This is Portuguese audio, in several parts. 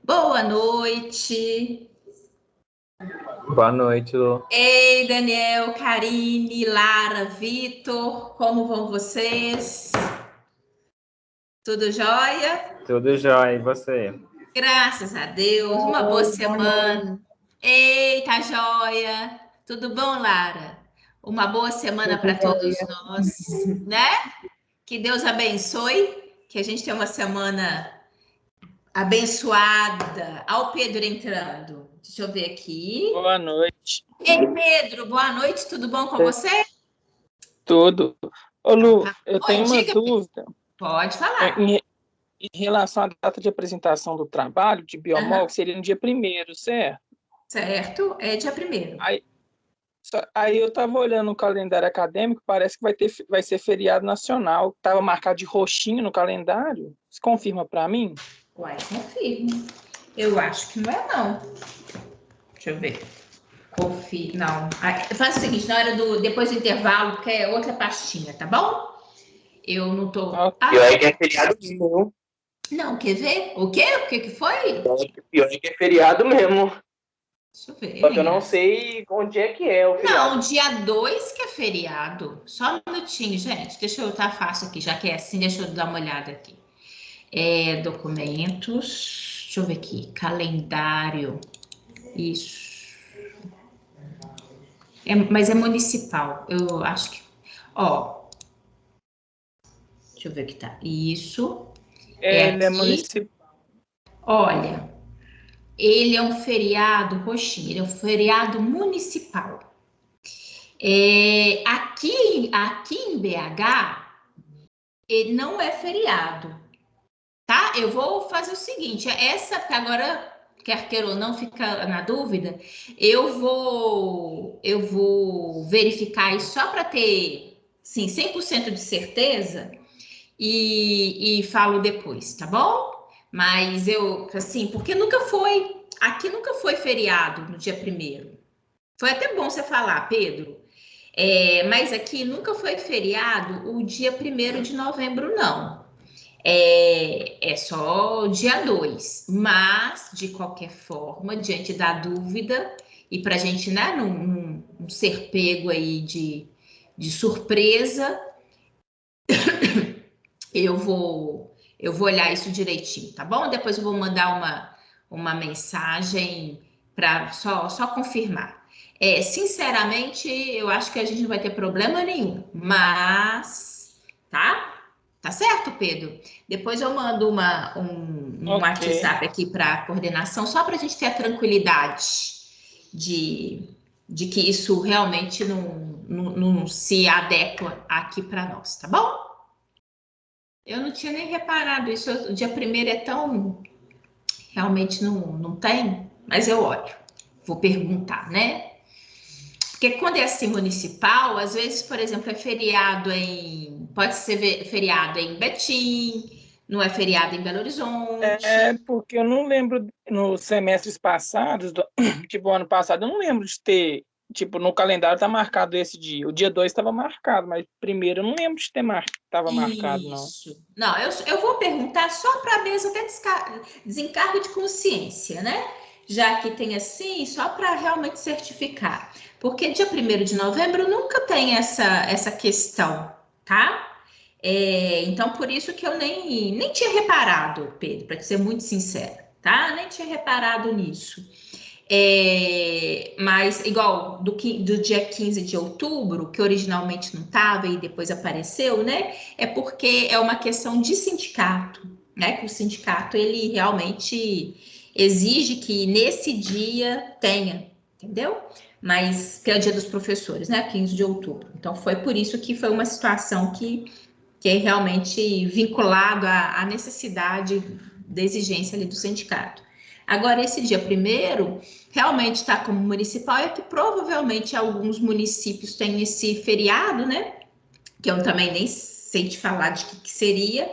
Boa noite. Boa noite, Lu. Ei, Daniel, Karine, Lara, Vitor, como vão vocês? Tudo jóia? Tudo jóia, e você? Graças a Deus, uma boa semana. Eita, jóia. Tudo bom, Lara? Uma boa semana para todos nós, né? Que Deus abençoe, que a gente tenha uma semana abençoada. Ao Pedro entrando. Deixa eu ver aqui. Boa noite. Ei, Pedro, boa noite, tudo bom com você? Tudo. Ô, Então, Lu, tá. eu Oi, tenho uma diga, dúvida pode falar. em relação à data de apresentação do trabalho de biomol, Aham, que seria no dia 1º, certo? certo, é dia 1º. Aí, aí eu estava olhando o calendário acadêmico, parece que vai ser feriado nacional. Estava marcado de roxinho no calendário. Você confirma para mim? Uai, confirmo. Eu acho que não é, não. Deixa eu ver. Confirmo, não. Faz o seguinte, na hora depois do intervalo, que é outra pastinha, tá bom? Eu não tô... Ok. Pior é que é feriado mesmo. Não, quer ver? O quê? O que que foi? Pior é que é feriado mesmo. Deixa eu ver. Só que eu não sei onde é que é o feriado. Não, dia 2 que é feriado. Só um minutinho, gente. Deixa eu... Tá fácil aqui, já que é assim, deixa eu dar uma olhada aqui. Documentos. Deixa eu ver aqui. Calendário. Isso. Mas é municipal. Eu acho que. Ó. Deixa eu ver aqui tá. Isso. Ele é Aqui. municipal. Olha. Ele é um feriado, roxinho. Ele é um feriado municipal. Aqui em BH, ele não é feriado. Tá? Eu vou fazer o seguinte, essa que agora, quer queira ou não, fica na dúvida, eu vou verificar isso só para ter, sim, 100% de certeza e falo depois, tá bom? Mas assim, porque aqui nunca foi feriado no dia 1º. Foi até bom você falar, Pedro. Mas aqui nunca foi feriado o dia 1º de novembro, não. É só dia 2, mas de qualquer forma, diante da dúvida, e para a gente, né, não ser pego aí de surpresa, eu vou olhar isso direitinho, tá bom? Depois eu vou mandar uma mensagem para só confirmar. Sinceramente, eu acho que a gente não vai ter problema nenhum, mas tá? Tá certo, Pedro? Depois eu mando um Ok. WhatsApp aqui para a coordenação, só para a gente ter a tranquilidade de, de que isso realmente não se adequa aqui para nós, tá bom? Eu não tinha nem reparado isso. O dia 1º é tão. Realmente não tem, mas eu olho. Vou perguntar, né? Porque quando é assim municipal, às vezes, por exemplo, é feriado em. Pode ser feriado em Betim, não é feriado em Belo É Horizonte. porque eu não lembro nos semestres passados, tipo ano passado, eu não lembro de ter, tipo, no calendário tá marcado esse dia. O dia 2 estava marcado, mas primeiro eu não lembro de ter tava marcado, não. Isso. Não, eu vou perguntar só para mesmo até desencargo de consciência, né? Já que tem assim, só para realmente certificar. Porque dia 1º de novembro nunca tem essa questão, tá? Então, por isso que eu nem tinha reparado, Pedro, para ser muito sincero, tá? Nem tinha reparado nisso. Mas, igual do dia 15 de outubro, que originalmente não estava e depois apareceu, né? É porque é uma questão de sindicato, né? Que o sindicato, ele realmente exige que nesse dia tenha, entendeu? Mas que é o dia dos professores, né? 15 de outubro. Então, foi por isso que foi uma situação que é realmente vinculado à necessidade da exigência ali do sindicato. Agora, esse dia 1º realmente está como municipal, é que provavelmente alguns municípios têm esse feriado, né? Que eu também nem sei te falar de que seria.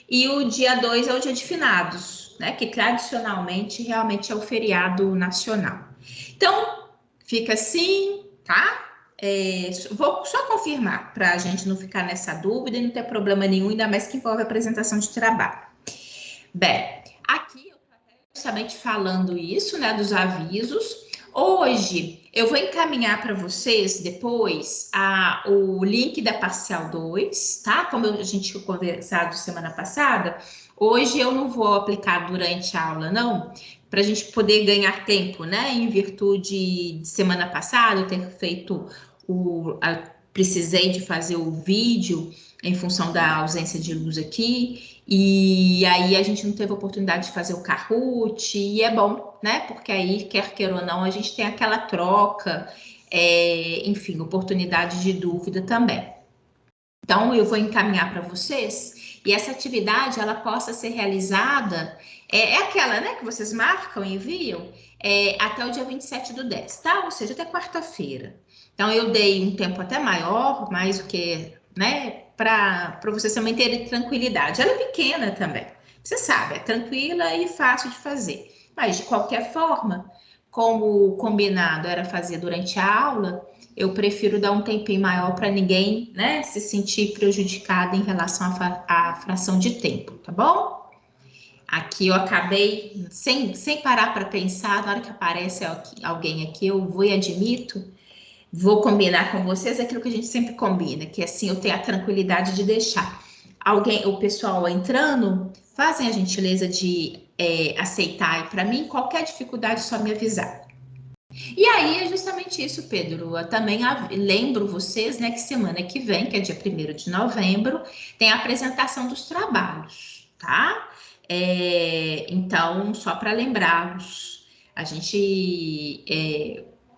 E o dia 2 é o dia de finados, né? Que tradicionalmente realmente é o feriado nacional. Então, fica assim, tá? Vou só confirmar para a gente não ficar nessa dúvida e não ter problema nenhum, ainda mais que envolve apresentação de trabalho. Bem, aqui justamente falando isso, né, dos avisos. Hoje, eu vou encaminhar para vocês depois o link da parcial 2, tá? Como a gente tinha conversado semana passada, hoje eu não vou aplicar durante a aula, não, para a gente poder ganhar tempo, né? Em virtude de semana passada eu ter feito precisei de fazer o vídeo em função da ausência de luz aqui, e aí a gente não teve oportunidade de fazer o Kahoot, e é bom, né? Porque aí, quer queira ou não, a gente tem aquela troca, enfim, oportunidade de dúvida também. Então, eu vou encaminhar para vocês, e essa atividade, ela possa ser realizada, aquela, né, que vocês marcam e enviam, até o dia 27/10, tá? Ou seja, até quarta-feira. Então, eu dei um tempo até maior, mais do que, né, para vocês também terem tranquilidade. Ela é pequena também, você sabe, é tranquila e fácil de fazer. Mas, de qualquer forma, como o combinado era fazer durante a aula, eu prefiro dar um tempinho maior para ninguém, né, se sentir prejudicado em relação à fração de tempo, tá bom? Aqui eu acabei, sem parar para pensar, na hora que aparece alguém aqui, eu vou e admito, vou combinar com vocês aquilo que a gente sempre combina, que assim eu tenho a tranquilidade de deixar o pessoal entrando, fazem a gentileza de aceitar, e para mim, qualquer dificuldade, é só me avisar. E aí é justamente isso, Pedro. Eu também lembro vocês, né, que semana que vem, que é dia 1º de novembro, tem a apresentação dos trabalhos, tá? Então, só para lembrá-los, a gente.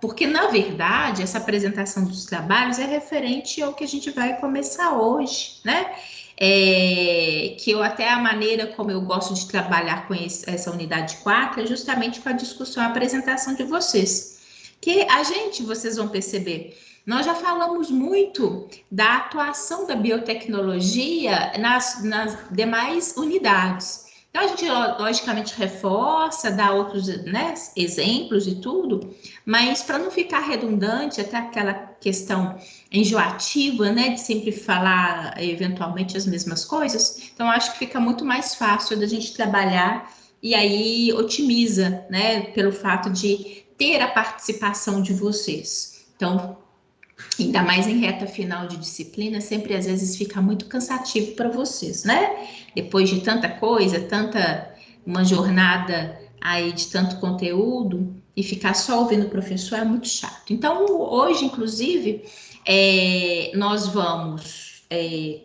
Porque, na verdade, essa apresentação dos trabalhos é referente ao que a gente vai começar hoje, né? Que eu até a maneira como eu gosto de trabalhar com essa unidade 4 é justamente com a discussão, a apresentação de vocês. Que vocês vão perceber, nós já falamos muito da atuação da biotecnologia nas demais unidades. Então, a gente, logicamente, reforça, dá outros, né, exemplos e tudo, mas para não ficar redundante, até aquela questão enjoativa, né, de sempre falar eventualmente as mesmas coisas, então acho que fica muito mais fácil da gente trabalhar e aí otimiza, né, pelo fato de ter a participação de vocês. Então, ainda mais em reta final de disciplina, sempre às vezes fica muito cansativo para vocês, né? Depois de tanta coisa, uma jornada aí de tanto conteúdo, e ficar só ouvindo o professor é muito chato. Então, hoje, inclusive, nós vamos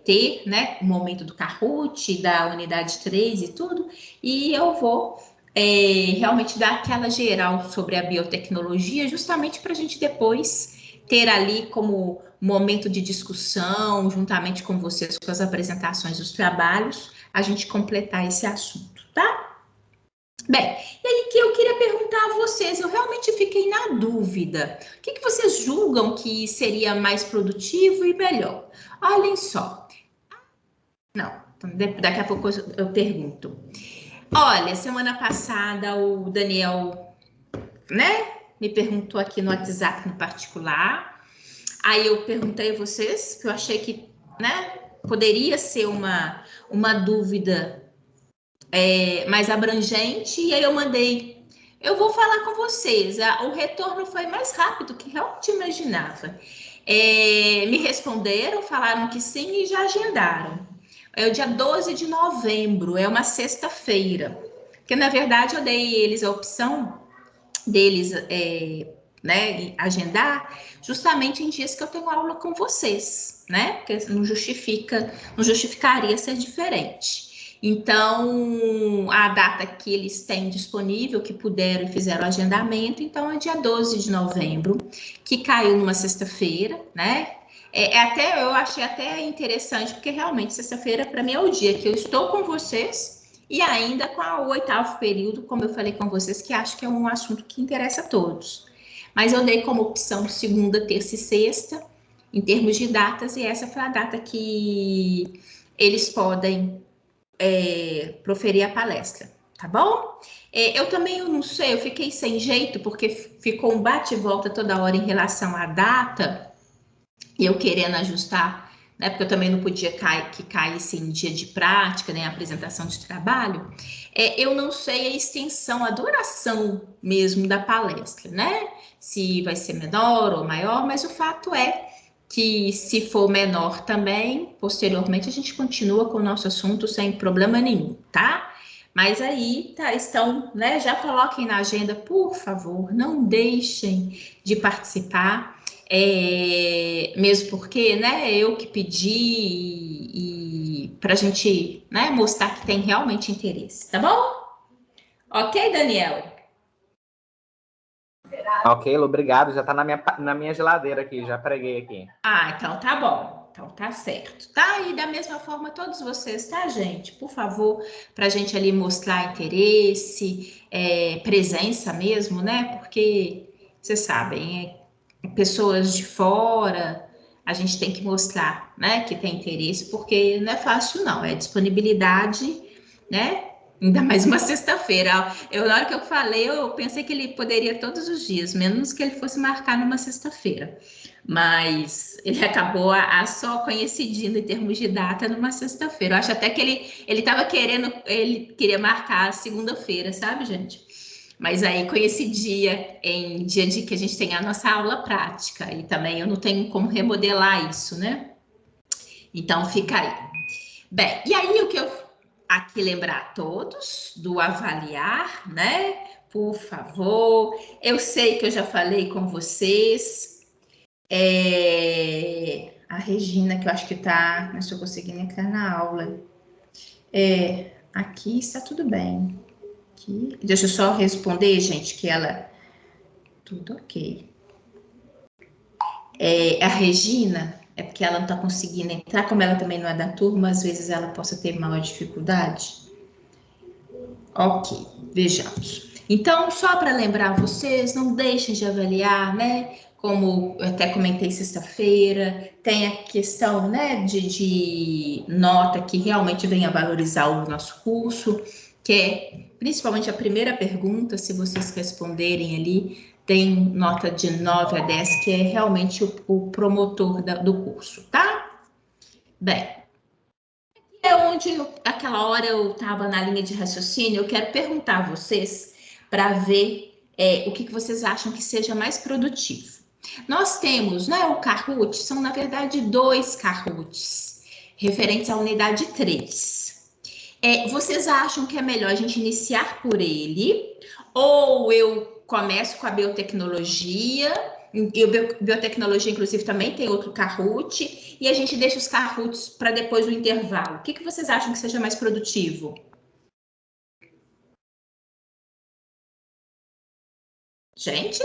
ter, né, o momento do Kahoot, da unidade 3 e tudo, e eu vou realmente dar aquela geral sobre a biotecnologia, justamente para a gente depois ter ali como momento de discussão, juntamente com vocês, com as apresentações dos trabalhos, a gente completar esse assunto, tá? Bem, e aí que eu queria perguntar a vocês, eu realmente fiquei na dúvida. O que vocês julgam que seria mais produtivo e melhor? Olhem só. Não, daqui a pouco eu pergunto. Olha, semana passada o Daniel, né, me perguntou aqui no WhatsApp no particular. Aí eu perguntei a vocês, que eu achei que, né, poderia ser uma dúvida mais abrangente, e aí eu mandei. Eu vou falar com vocês, o retorno foi mais rápido que realmente imaginava. Me responderam, falaram que sim e já agendaram. É o dia 12 de novembro, é uma sexta-feira. Porque, na verdade, eu dei eles a opção deles né, agendar justamente em dias que eu tenho aula com vocês, né? Porque não justificaria ser diferente. Então, a data que eles têm disponível, que puderam e fizeram o agendamento, então é dia 12 de novembro, que caiu numa sexta-feira, né? Eu achei até interessante, porque realmente sexta-feira, para mim, é o dia que eu estou com vocês e ainda com o 8º período, como eu falei com vocês, que acho que é um assunto que interessa a todos. Mas eu dei como opção segunda, terça e sexta, em termos de datas, e essa foi a data que eles podem proferir a palestra, tá bom? Eu não sei, eu fiquei sem jeito, porque ficou um bate e volta toda hora em relação à data, e eu querendo ajustar né? Porque eu também não podia que caísse em dia de prática, né? Apresentação de trabalho. Eu não sei a extensão, a duração mesmo da palestra, né? Se vai ser menor ou maior, mas o fato é que se for menor também, posteriormente a gente continua com o nosso assunto sem problema nenhum, tá? Mas aí estão, né? Já coloquem na agenda, por favor, não deixem de participar. Mesmo porque, né, eu que pedi e para a gente, né, mostrar que tem realmente interesse, tá bom? Ok, Daniel? Ok, Lu, obrigado. Já tá na minha geladeira aqui, já preguei aqui. Então tá bom. Então tá certo, tá? E da mesma forma todos vocês, tá, gente? Por favor, para a gente ali mostrar interesse, presença mesmo, né? Porque vocês sabem, pessoas de fora, a gente tem que mostrar, né, que tem interesse, porque não é fácil, não, é disponibilidade, né? Ainda mais uma sexta-feira. Na hora que eu falei, eu pensei que ele poderia todos os dias, menos que ele fosse marcar numa sexta-feira. Mas ele acabou só coincidindo em termos de data numa sexta-feira. Eu acho até que ele estava ele queria marcar a segunda-feira, sabe, gente? Mas aí coincidia em dia de que a gente tem a nossa aula prática e também eu não tenho como remodelar isso, né? Então fica aí. Bem, e aí o que eu aqui lembrar a todos do avaliar, né? Por favor. Eu sei que eu já falei com vocês. A Regina, que eu acho que tá, não estou conseguindo entrar na aula. Aqui está tudo bem. Aqui. Deixa eu só responder, gente, que ela. Tudo ok. A Regina, é porque ela não está conseguindo entrar, como ela também não é da turma, às vezes ela possa ter maior dificuldade. Ok, vejamos. Então, só para lembrar vocês, não deixem de avaliar, né? Como eu até comentei sexta-feira, tem a questão, né, de nota que realmente venha valorizar o nosso curso, que é principalmente a primeira pergunta, se vocês responderem ali, tem nota de 9 a 10, que é realmente o promotor do curso, tá? Bem, onde aquela hora eu estava na linha de raciocínio, eu quero perguntar a vocês para ver o que vocês acham que seja mais produtivo. Nós temos, né, o Kahoot, são na verdade 2 Kahoots, referentes à unidade 3. Vocês acham que é melhor a gente iniciar por ele, ou eu começo com a biotecnologia, e biotecnologia, inclusive, também tem outro Kahoot, e a gente deixa os Kahoots para depois do intervalo. O que vocês acham que seja mais produtivo? Gente?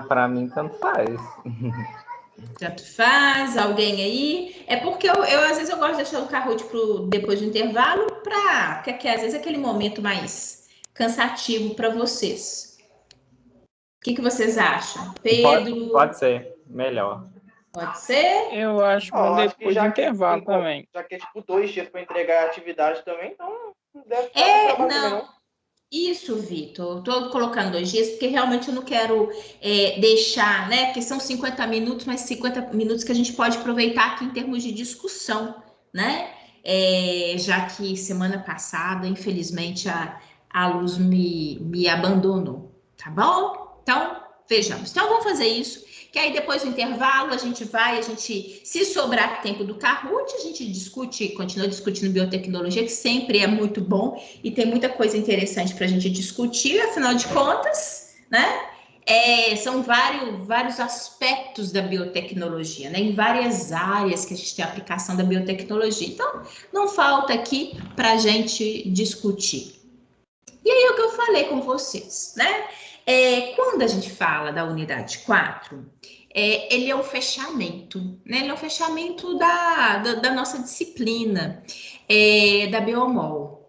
Para mim, tanto faz. Tanto faz, alguém aí? É porque eu às vezes eu gosto de deixar o Kahoot depois do intervalo, porque às vezes é aquele momento mais cansativo para vocês. O que vocês acham? Pedro? Pode ser, melhor. Pode ser? Eu acho bom depois do intervalo também. Já que é tipo 2 dias para entregar a atividade também, então não deve ficar muito trabalho também, não. Isso, Vitor. Estou colocando 2 dias porque realmente eu não quero deixar, né? Porque são 50 minutos, mas 50 minutos que a gente pode aproveitar aqui em termos de discussão, né? Já que semana passada, infelizmente, a Luz me abandonou, tá bom? Então, vejamos. Então, vamos fazer isso. Que aí depois do intervalo a gente se sobrar tempo do Kahoot, a gente continua discutindo biotecnologia, que sempre é muito bom e tem muita coisa interessante para a gente discutir, afinal de contas, né? São vários aspectos da biotecnologia, né? Em várias áreas que a gente tem a aplicação da biotecnologia. Então, não falta aqui para a gente discutir. E aí é o que eu falei com vocês, né? Quando a gente fala da unidade 4, ele é um fechamento, né? Ele é um fechamento da nossa disciplina, da Biomol.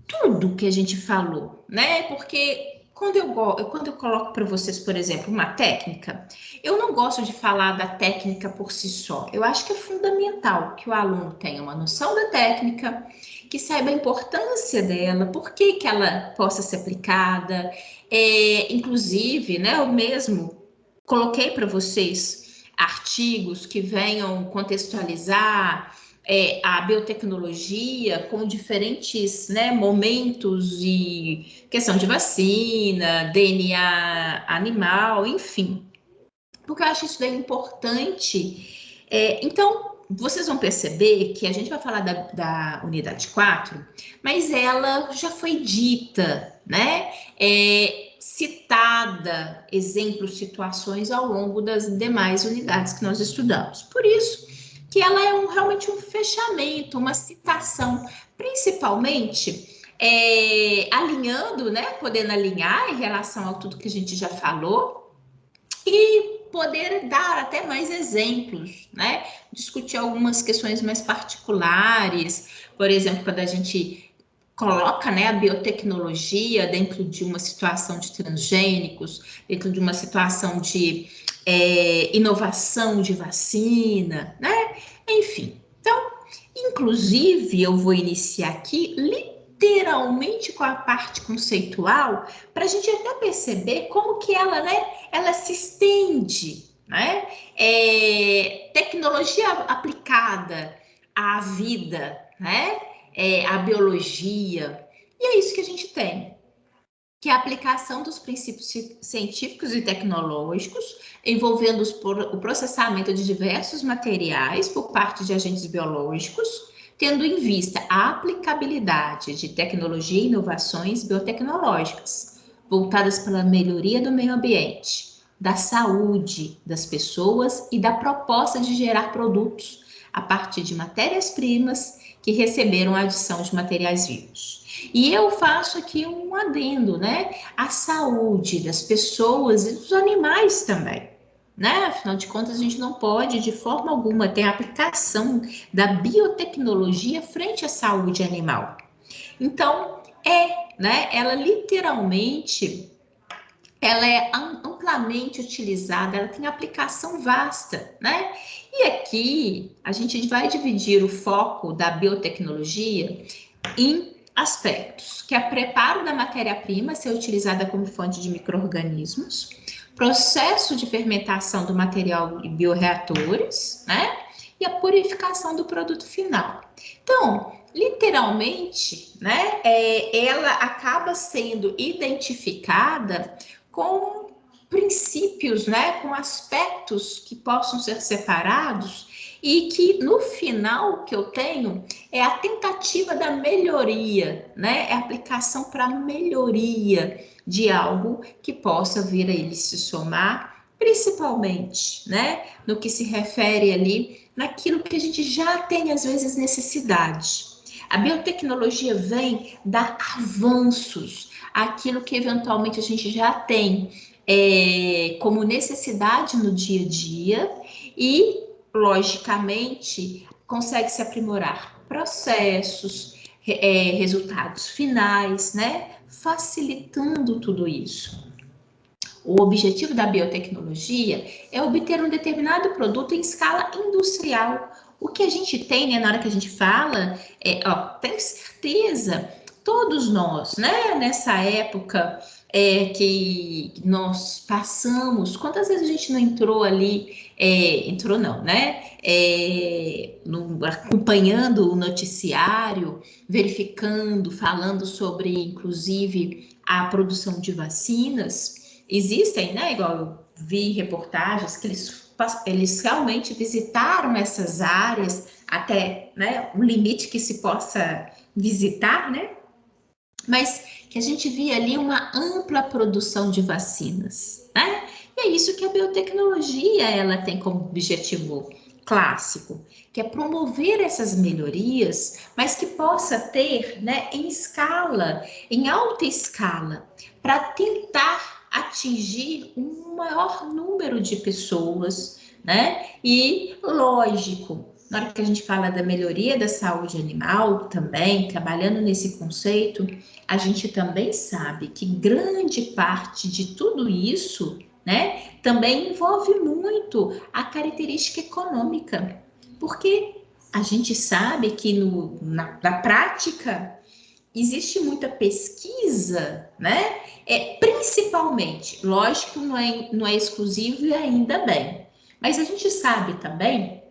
Tudo que a gente falou, né? Porque quando eu coloco para vocês, por exemplo, uma técnica, eu não gosto de falar da técnica por si só. Eu acho que é fundamental que o aluno tenha uma noção da técnica, que saiba a importância dela, por que ela possa ser aplicada. Inclusive, né, eu mesmo coloquei para vocês artigos que venham contextualizar a biotecnologia com diferentes, né, momentos e questão de vacina, DNA animal, enfim. Porque eu acho isso daí importante. Então, vocês vão perceber que a gente vai falar da unidade 4, mas ela já foi dita, né? Citada, exemplos, situações ao longo das demais unidades que nós estudamos. Por isso que ela é realmente um fechamento, uma citação, principalmente alinhando, né? Podendo alinhar em relação a tudo que a gente já falou e poder dar até mais exemplos, né? Discutir algumas questões mais particulares, por exemplo, quando a gente coloca, né, a biotecnologia dentro de uma situação de transgênicos, dentro de uma situação de inovação de vacina, né? Enfim, então, inclusive, eu vou iniciar aqui literalmente com a parte conceitual, para a gente até perceber como que ela, né, ela se estende, né? Tecnologia aplicada à vida, né? A biologia. E é isso que a gente tem, que é a aplicação dos princípios científicos e tecnológicos envolvendo o processamento de diversos materiais por parte de agentes biológicos, tendo em vista a aplicabilidade de tecnologia e inovações biotecnológicas, voltadas para a melhoria do meio ambiente, da saúde das pessoas e da proposta de gerar produtos a partir de matérias-primas que receberam a adição de materiais vivos. E eu faço aqui um adendo, né? A saúde das pessoas e dos animais também, né? Afinal de contas, a gente não pode, de forma alguma, ter a aplicação da biotecnologia frente à saúde animal. Então, né? Ela literalmente, ela é amplamente utilizada, ela tem aplicação vasta, né? E aqui, a gente vai dividir o foco da biotecnologia em aspectos, que é o preparo da matéria-prima ser utilizada como fonte de micro-organismos, processo de fermentação do material em bioreatores, né? E a purificação do produto final. Então, literalmente, né, ela acaba sendo identificada com princípios, né, com aspectos que possam ser separados e que no final que eu tenho é a tentativa da melhoria, né? É a aplicação para melhoria de algo que possa vir a ele se somar, principalmente, né? No que se refere ali naquilo que a gente já tem às vezes necessidade. A biotecnologia vem dar avanços àquilo que eventualmente a gente já tem como necessidade no dia a dia e logicamente, consegue se aprimorar processos, resultados finais, né? Facilitando tudo isso. O objetivo da biotecnologia é obter um determinado produto em escala industrial. O que a gente tem, né, na hora que a gente fala, tenho certeza, todos nós, né, nessa época que nós passamos, quantas vezes a gente não entrou ali, entrou não, né, acompanhando o noticiário, verificando, falando sobre, inclusive, a produção de vacinas. Existem, né, igual eu vi reportagens que eles realmente visitaram essas áreas até, né, o limite que se possa visitar, né, mas que a gente via ali uma ampla produção de vacinas, né? E é isso que a biotecnologia ela tem como objetivo clássico, que é promover essas melhorias, mas que possa ter, né, em escala, em alta escala, para tentar atingir um maior número de pessoas, né? E lógico, na hora que a gente fala da melhoria da saúde animal também, trabalhando nesse conceito, a gente também sabe que grande parte de tudo isso, né, também envolve muito a característica econômica, porque a gente sabe que na prática existe muita pesquisa, né, principalmente, lógico, não é exclusivo e ainda bem, Mas a gente sabe também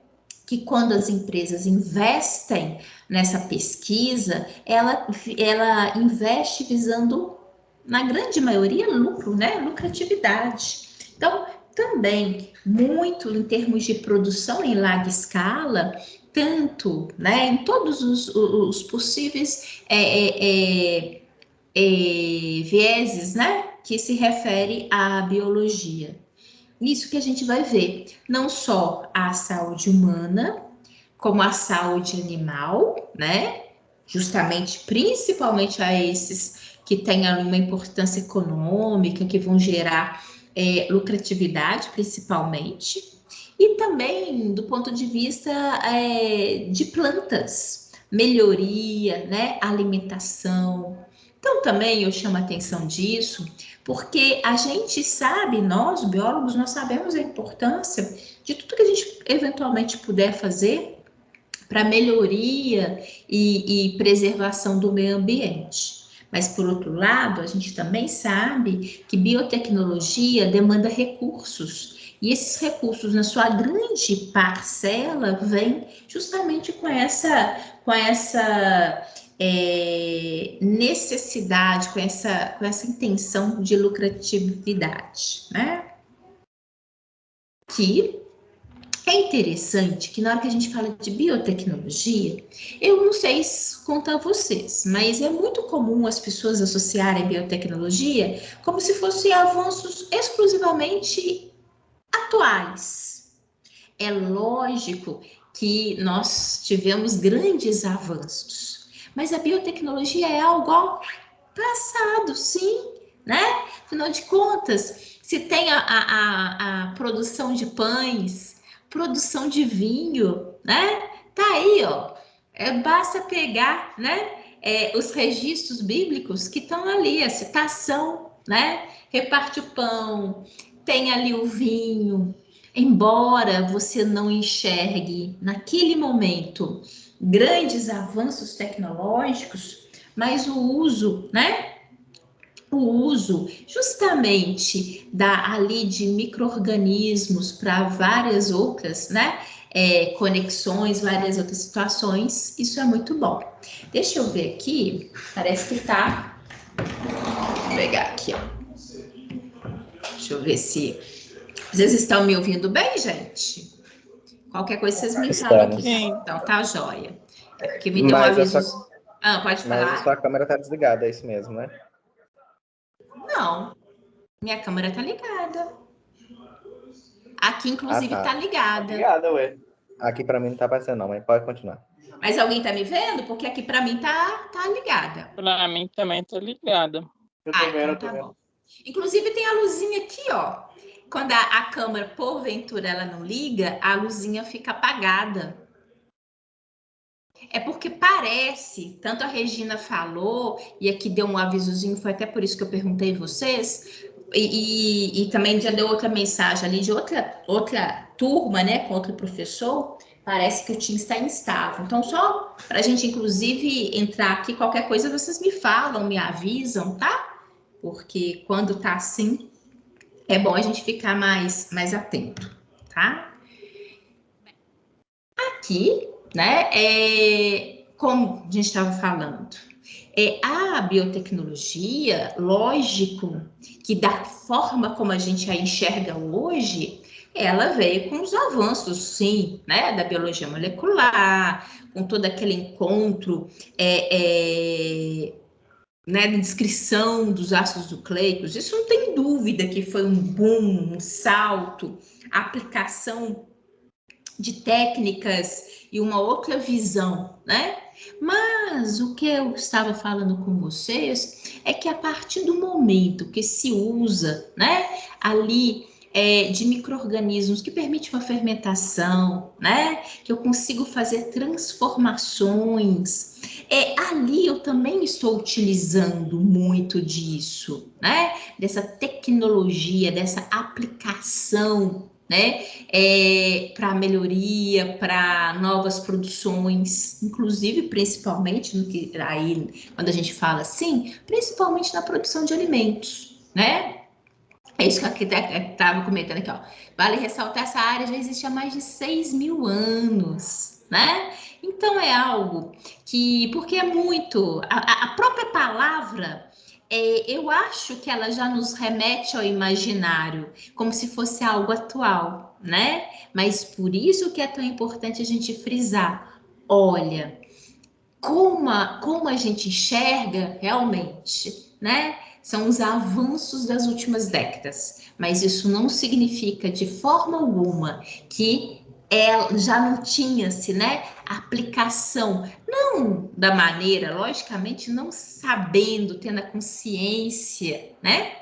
que quando as empresas investem nessa pesquisa, ela investe visando, na grande maioria, lucro, né? Lucratividade. Então, também, muito em termos de produção em larga escala, tanto, né, em todos os possíveis vieses, né, que se refere à biologia. Isso que a gente vai ver, não só a saúde humana, como a saúde animal, né? Justamente, principalmente a esses que têm uma importância econômica, que vão gerar lucratividade, principalmente, e também do ponto de vista de plantas, melhoria, né? Alimentação. Então, também eu chamo a atenção disso, porque a gente sabe, nós, biólogos, nós sabemos a importância de tudo que a gente eventualmente puder fazer para melhoria e preservação do meio ambiente. Mas, por outro lado, a gente também sabe que biotecnologia demanda recursos. E esses recursos, na sua grande parcela, vêm justamente com essa necessidade, com essa intenção de lucratividade, né? Que é interessante que na hora que a gente fala de biotecnologia, eu não sei quanto a vocês, mas é muito comum as pessoas associarem biotecnologia como se fossem avanços exclusivamente atuais. É lógico que nós tivemos grandes avanços, mas a biotecnologia é algo passado, sim, né? Afinal de contas, se tem a produção de pães, produção de vinho, né? Tá aí, ó. Basta pegar, né? Os registros bíblicos que estão ali, a citação, né? Reparte o pão, tem ali o vinho. Embora você não enxergue naquele momento grandes avanços tecnológicos, mas o uso, né? O uso justamente ali de micro-organismos para várias outras, né? Conexões, várias outras situações, isso é muito bom. Deixa eu ver aqui, parece que tá. Vou pegar aqui, ó. Deixa eu ver se vocês estão me ouvindo bem, gente. Qualquer coisa vocês me falam aqui. Então tá joia. É porque me deu um aviso. Pode falar. Mas a sua câmera tá desligada, é isso mesmo, né? Não, minha câmera tá ligada. Aqui, inclusive, tá ligada. Obrigada, ué. Aqui para mim não tá aparecendo não, mas pode continuar. Mas alguém tá me vendo? Porque aqui para mim tá ligada. Para mim também tá ligada. Eu tô vendo, então tá bom. Inclusive tem a luzinha aqui, ó. Quando a câmera, porventura, ela não liga, a luzinha fica apagada. É porque parece, tanto a Regina falou, e aqui deu um avisozinho, foi até por isso que eu perguntei a vocês, e também já deu outra mensagem ali de outra turma, né, com outro professor, parece que o Teams está instável. Então, só para a gente, inclusive, entrar aqui, qualquer coisa vocês me falam, me avisam, tá? Porque quando tá assim, é bom a gente ficar mais atento, tá? Aqui, né, como a gente estava falando, a biotecnologia, lógico que da forma como a gente a enxerga hoje, ela veio com os avanços, sim, né, da biologia molecular, com todo aquele encontro, né, de descrição dos ácidos nucleicos, isso não tem dúvida que foi um boom, um salto, a aplicação de técnicas e uma outra visão, né? Mas o que eu estava falando com vocês é que a partir do momento que se usa, né, ali de micro-organismos que permite uma fermentação, né, que eu consigo fazer transformações, ali eu também estou utilizando muito disso, né, dessa tecnologia, dessa aplicação, né, para melhoria, para novas produções, inclusive, principalmente, no que, aí, quando a gente fala assim, principalmente na produção de alimentos, né? É isso que eu estava comentando aqui, ó. Vale ressaltar, essa área já existe há mais de 6.000 anos, né? Então é algo que, porque é muito, a própria palavra, eu acho que ela já nos remete ao imaginário, como se fosse algo atual, né? Mas por isso que é tão importante a gente frisar. Olha, como a gente enxerga realmente, né? São os avanços das últimas décadas, mas isso não significa de forma alguma que já não tinha-se, né, aplicação, não da maneira, logicamente, não sabendo, tendo a consciência, né,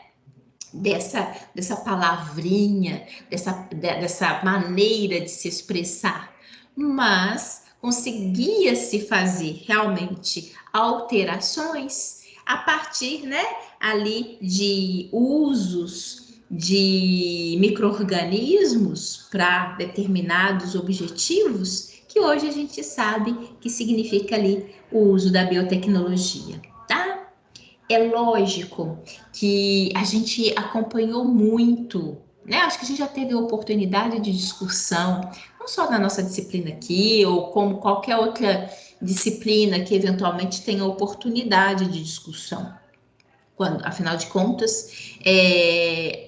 dessa palavrinha, dessa maneira de se expressar, mas conseguia-se fazer realmente alterações a partir, né, ali de usos de micro-organismos para determinados objetivos, que hoje a gente sabe que significa ali o uso da biotecnologia, tá? É lógico que a gente acompanhou muito, né? Acho que a gente já teve oportunidade de discussão, não só na nossa disciplina aqui, ou como qualquer outra disciplina que eventualmente tenha oportunidade de discussão. Quando, afinal de contas,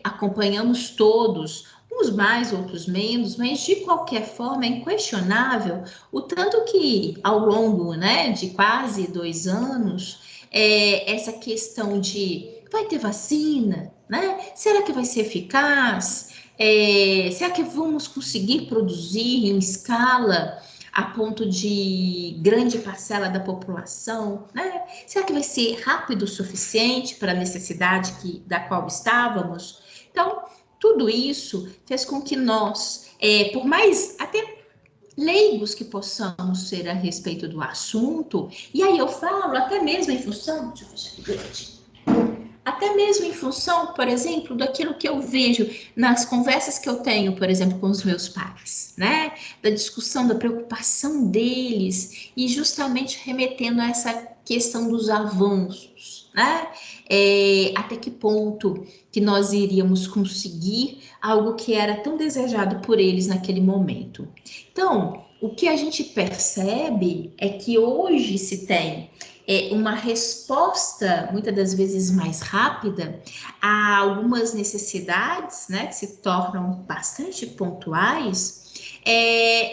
acompanhamos todos, uns mais, outros menos, mas de qualquer forma é inquestionável o tanto que ao longo, né, de quase 2 anos, essa questão de vai ter vacina, né? Será que vai ser eficaz? Será que vamos conseguir produzir em escala a ponto de grande parcela da população, né? Será que vai ser rápido o suficiente para a necessidade da qual estávamos? Então, tudo isso fez com que nós, por mais até leigos que possamos ser a respeito do assunto, e aí eu falo até mesmo em função, deixa eu fechar aqui, até mesmo em função, por exemplo, daquilo que eu vejo nas conversas que eu tenho, por exemplo, com os meus pais, né? Da discussão, da preocupação deles e justamente remetendo a essa questão dos avanços, né? Até que ponto que nós iríamos conseguir algo que era tão desejado por eles naquele momento. Então, o que a gente percebe é que hoje se tem uma resposta, muitas das vezes mais rápida, a algumas necessidades, né, que se tornam bastante pontuais,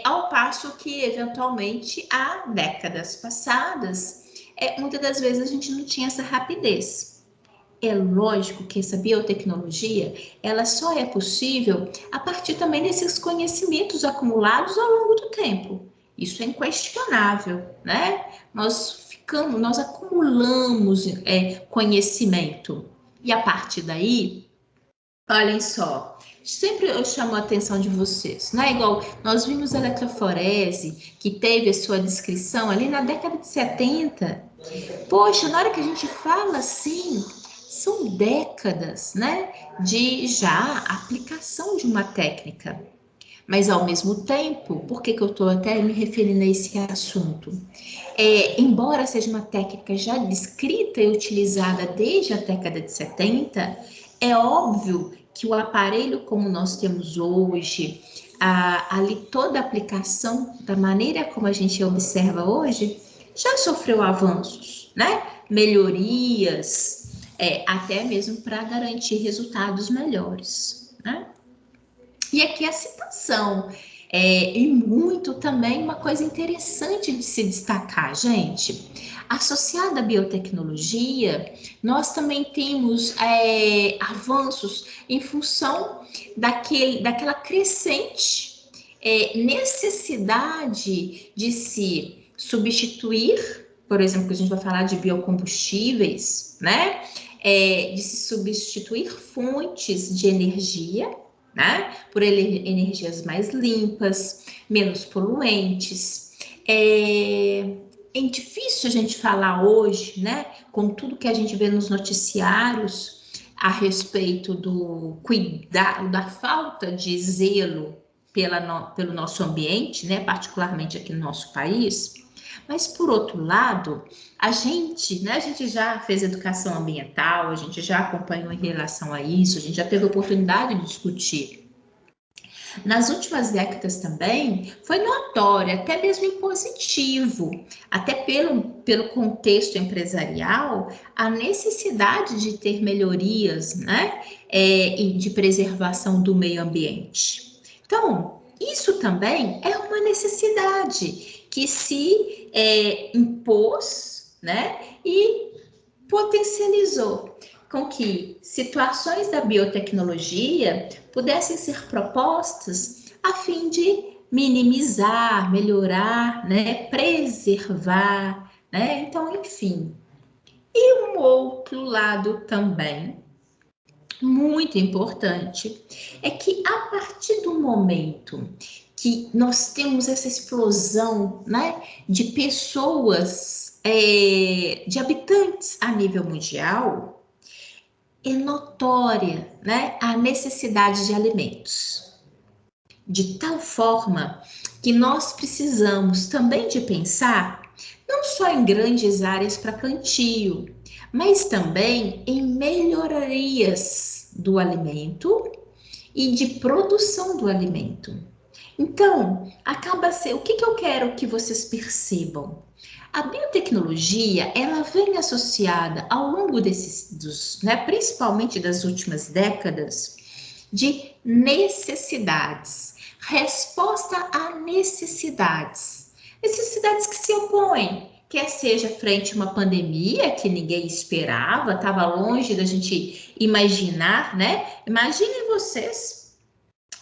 ao passo que, eventualmente, há décadas passadas, muitas das vezes a gente não tinha essa rapidez. É lógico que essa biotecnologia, ela só é possível a partir também desses conhecimentos acumulados ao longo do tempo. Isso é inquestionável, né? Nós acumulamos conhecimento. E a partir daí, olhem só, sempre eu chamo a atenção de vocês, né? Igual nós vimos a eletroforese, que teve a sua descrição ali na década de 70. Poxa, na hora que a gente fala assim, são décadas, né, de já aplicação de uma técnica. Mas, ao mesmo tempo, por que eu estou até me referindo a esse assunto? Embora seja uma técnica já descrita e utilizada desde a década de 70, é óbvio que o aparelho como nós temos hoje, ali toda a aplicação, da maneira como a gente observa hoje, já sofreu avanços, né? Melhorias, até mesmo para garantir resultados melhores, né? E aqui a citação, e muito também uma coisa interessante de se destacar, gente. Associada à biotecnologia, nós também temos avanços em função daquela crescente necessidade de se substituir, por exemplo, que a gente vai falar de biocombustíveis, né? De se substituir fontes de energia, né? Por energias mais limpas, menos poluentes. É difícil a gente falar hoje, né? Com tudo que a gente vê nos noticiários a respeito do cuidado, da falta de zelo pelo nosso ambiente, né? Particularmente aqui no nosso país. Mas, por outro lado, a gente, né, a gente já fez educação ambiental, a gente já acompanhou em relação a isso, a gente já teve a oportunidade de discutir. Nas últimas décadas também, foi notório, até mesmo em positivo, até pelo contexto empresarial, a necessidade de ter melhorias, né, e de preservação do meio ambiente. Então, isso também é uma necessidade que se impôs, né, e potencializou com que situações da biotecnologia pudessem ser propostas a fim de minimizar, melhorar, né, preservar, né? Então, enfim. E um outro lado também muito importante é que a partir do momento que nós temos essa explosão, né, de pessoas, de habitantes a nível mundial, é notória, né, a necessidade de alimentos. De tal forma que nós precisamos também de pensar não só em grandes áreas para plantio, mas também em melhorias do alimento e de produção do alimento. Então, acaba sendo, o que eu quero que vocês percebam? A biotecnologia, ela vem associada ao longo principalmente das últimas décadas, de necessidades, resposta a necessidades que se opõem, quer seja frente a uma pandemia que ninguém esperava, estava longe da gente imaginar, né? Imaginem vocês,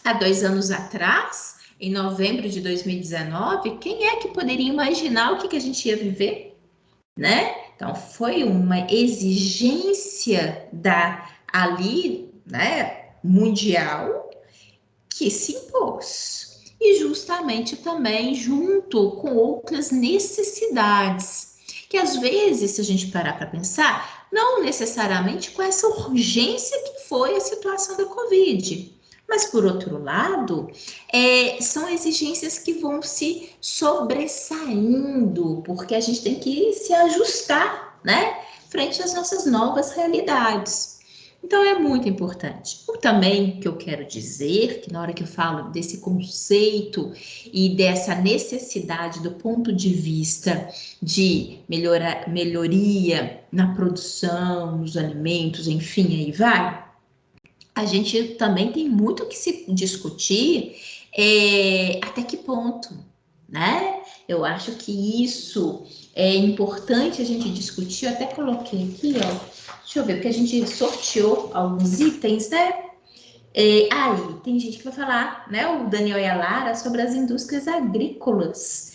há 2 anos atrás, em novembro de 2019, quem é que poderia imaginar o que a gente ia viver, né? Então, foi uma exigência ali, né, mundial, que se impôs. E justamente também junto com outras necessidades, que às vezes, se a gente parar para pensar, não necessariamente com essa urgência que foi a situação da Covid. Mas, por outro lado, são exigências que vão se sobressaindo, porque a gente tem que se ajustar, né, frente às nossas novas realidades. Então, é muito importante. O também que eu quero dizer, que na hora que eu falo desse conceito e dessa necessidade do ponto de vista de melhoria na produção, nos alimentos, enfim, aí vai, a gente também tem muito que se discutir até que ponto, né? Eu acho que isso é importante a gente discutir. Eu até coloquei aqui, ó. Deixa eu ver, porque a gente sorteou alguns itens, né? Aí, tem gente que vai falar, né? O Daniel e a Lara, sobre as indústrias agrícolas.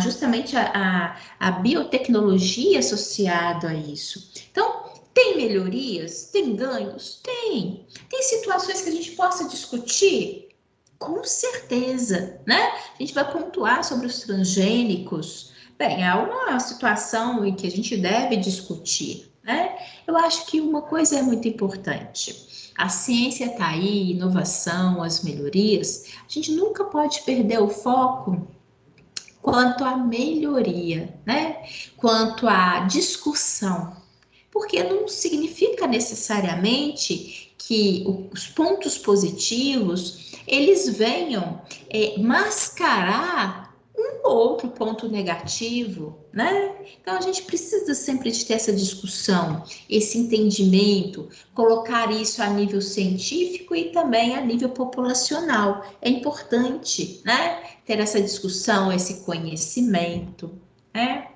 Justamente a biotecnologia associada a isso. Então, tem melhorias? Tem ganhos? Tem. Tem situações que a gente possa discutir? Com certeza, né? A gente vai pontuar sobre os transgênicos. Bem, é uma situação em que a gente deve discutir, né? Eu acho que uma coisa é muito importante. A ciência está aí, inovação, as melhorias. A gente nunca pode perder o foco quanto à melhoria, né? Quanto à discussão. Porque não significa necessariamente que os pontos positivos eles venham mascarar um outro ponto negativo, né? Então a gente precisa sempre de ter essa discussão, esse entendimento, colocar isso a nível científico e também a nível populacional. É importante, né? Ter essa discussão, esse conhecimento, né?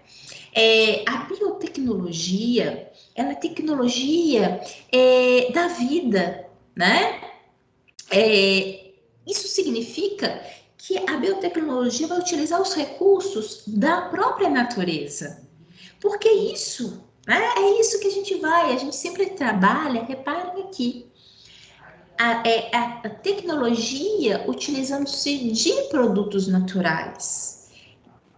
A biotecnologia, ela é tecnologia da vida, né? Isso significa que a biotecnologia vai utilizar os recursos da própria natureza. Porque isso, né, é isso que a gente sempre trabalha, reparem aqui, a tecnologia utilizando-se de produtos naturais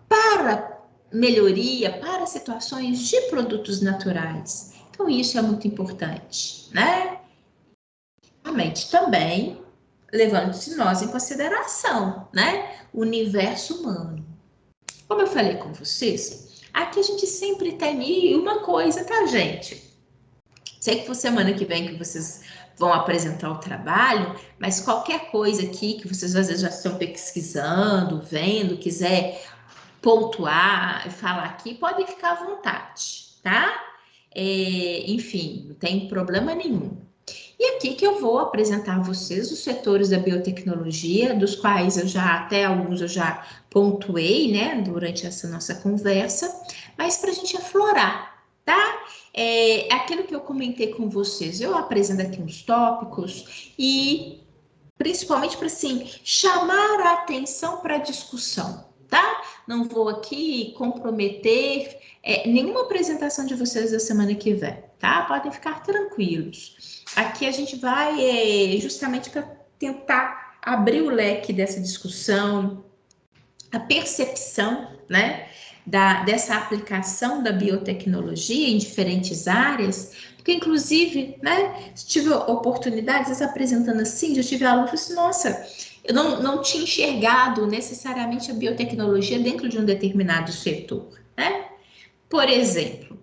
para melhoria, para situações de produtos naturais. Então, isso é muito importante, né? Realmente, também levando-se nós em consideração, né? O universo humano. Como eu falei com vocês, aqui a gente sempre tem uma coisa, tá, gente? Sei que for semana que vem que vocês vão apresentar o trabalho, mas qualquer coisa aqui que vocês às vezes já estão pesquisando, vendo, quiser pontuar e falar aqui, podem ficar à vontade, tá? Enfim, não tem problema nenhum. E aqui que eu vou apresentar a vocês os setores da biotecnologia, dos quais até alguns eu já pontuei, né, durante essa nossa conversa, mas para a gente aflorar, tá? Aquilo que eu comentei com vocês, eu apresento aqui uns tópicos e principalmente para, assim, chamar a atenção para a discussão, tá? Não vou aqui comprometer nenhuma apresentação de vocês da semana que vem, tá? Podem ficar tranquilos. Aqui a gente vai justamente para tentar abrir o leque dessa discussão, a percepção, né, dessa aplicação da biotecnologia em diferentes áreas, porque inclusive, né, se tive oportunidades, apresentando assim, já tive alunos que assim, nossa, eu não tinha enxergado necessariamente a biotecnologia dentro de um determinado setor, né? Por exemplo,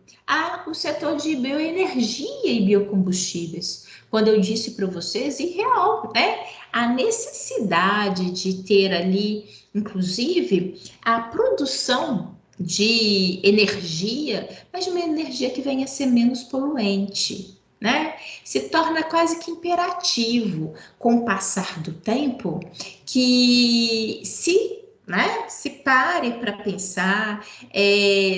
o setor de bioenergia e biocombustíveis. Quando eu disse para vocês, e real, né? A necessidade de ter ali, inclusive, a produção de energia, mas de uma energia que venha a ser menos poluente, né? Se torna quase que imperativo com o passar do tempo que se pare para pensar,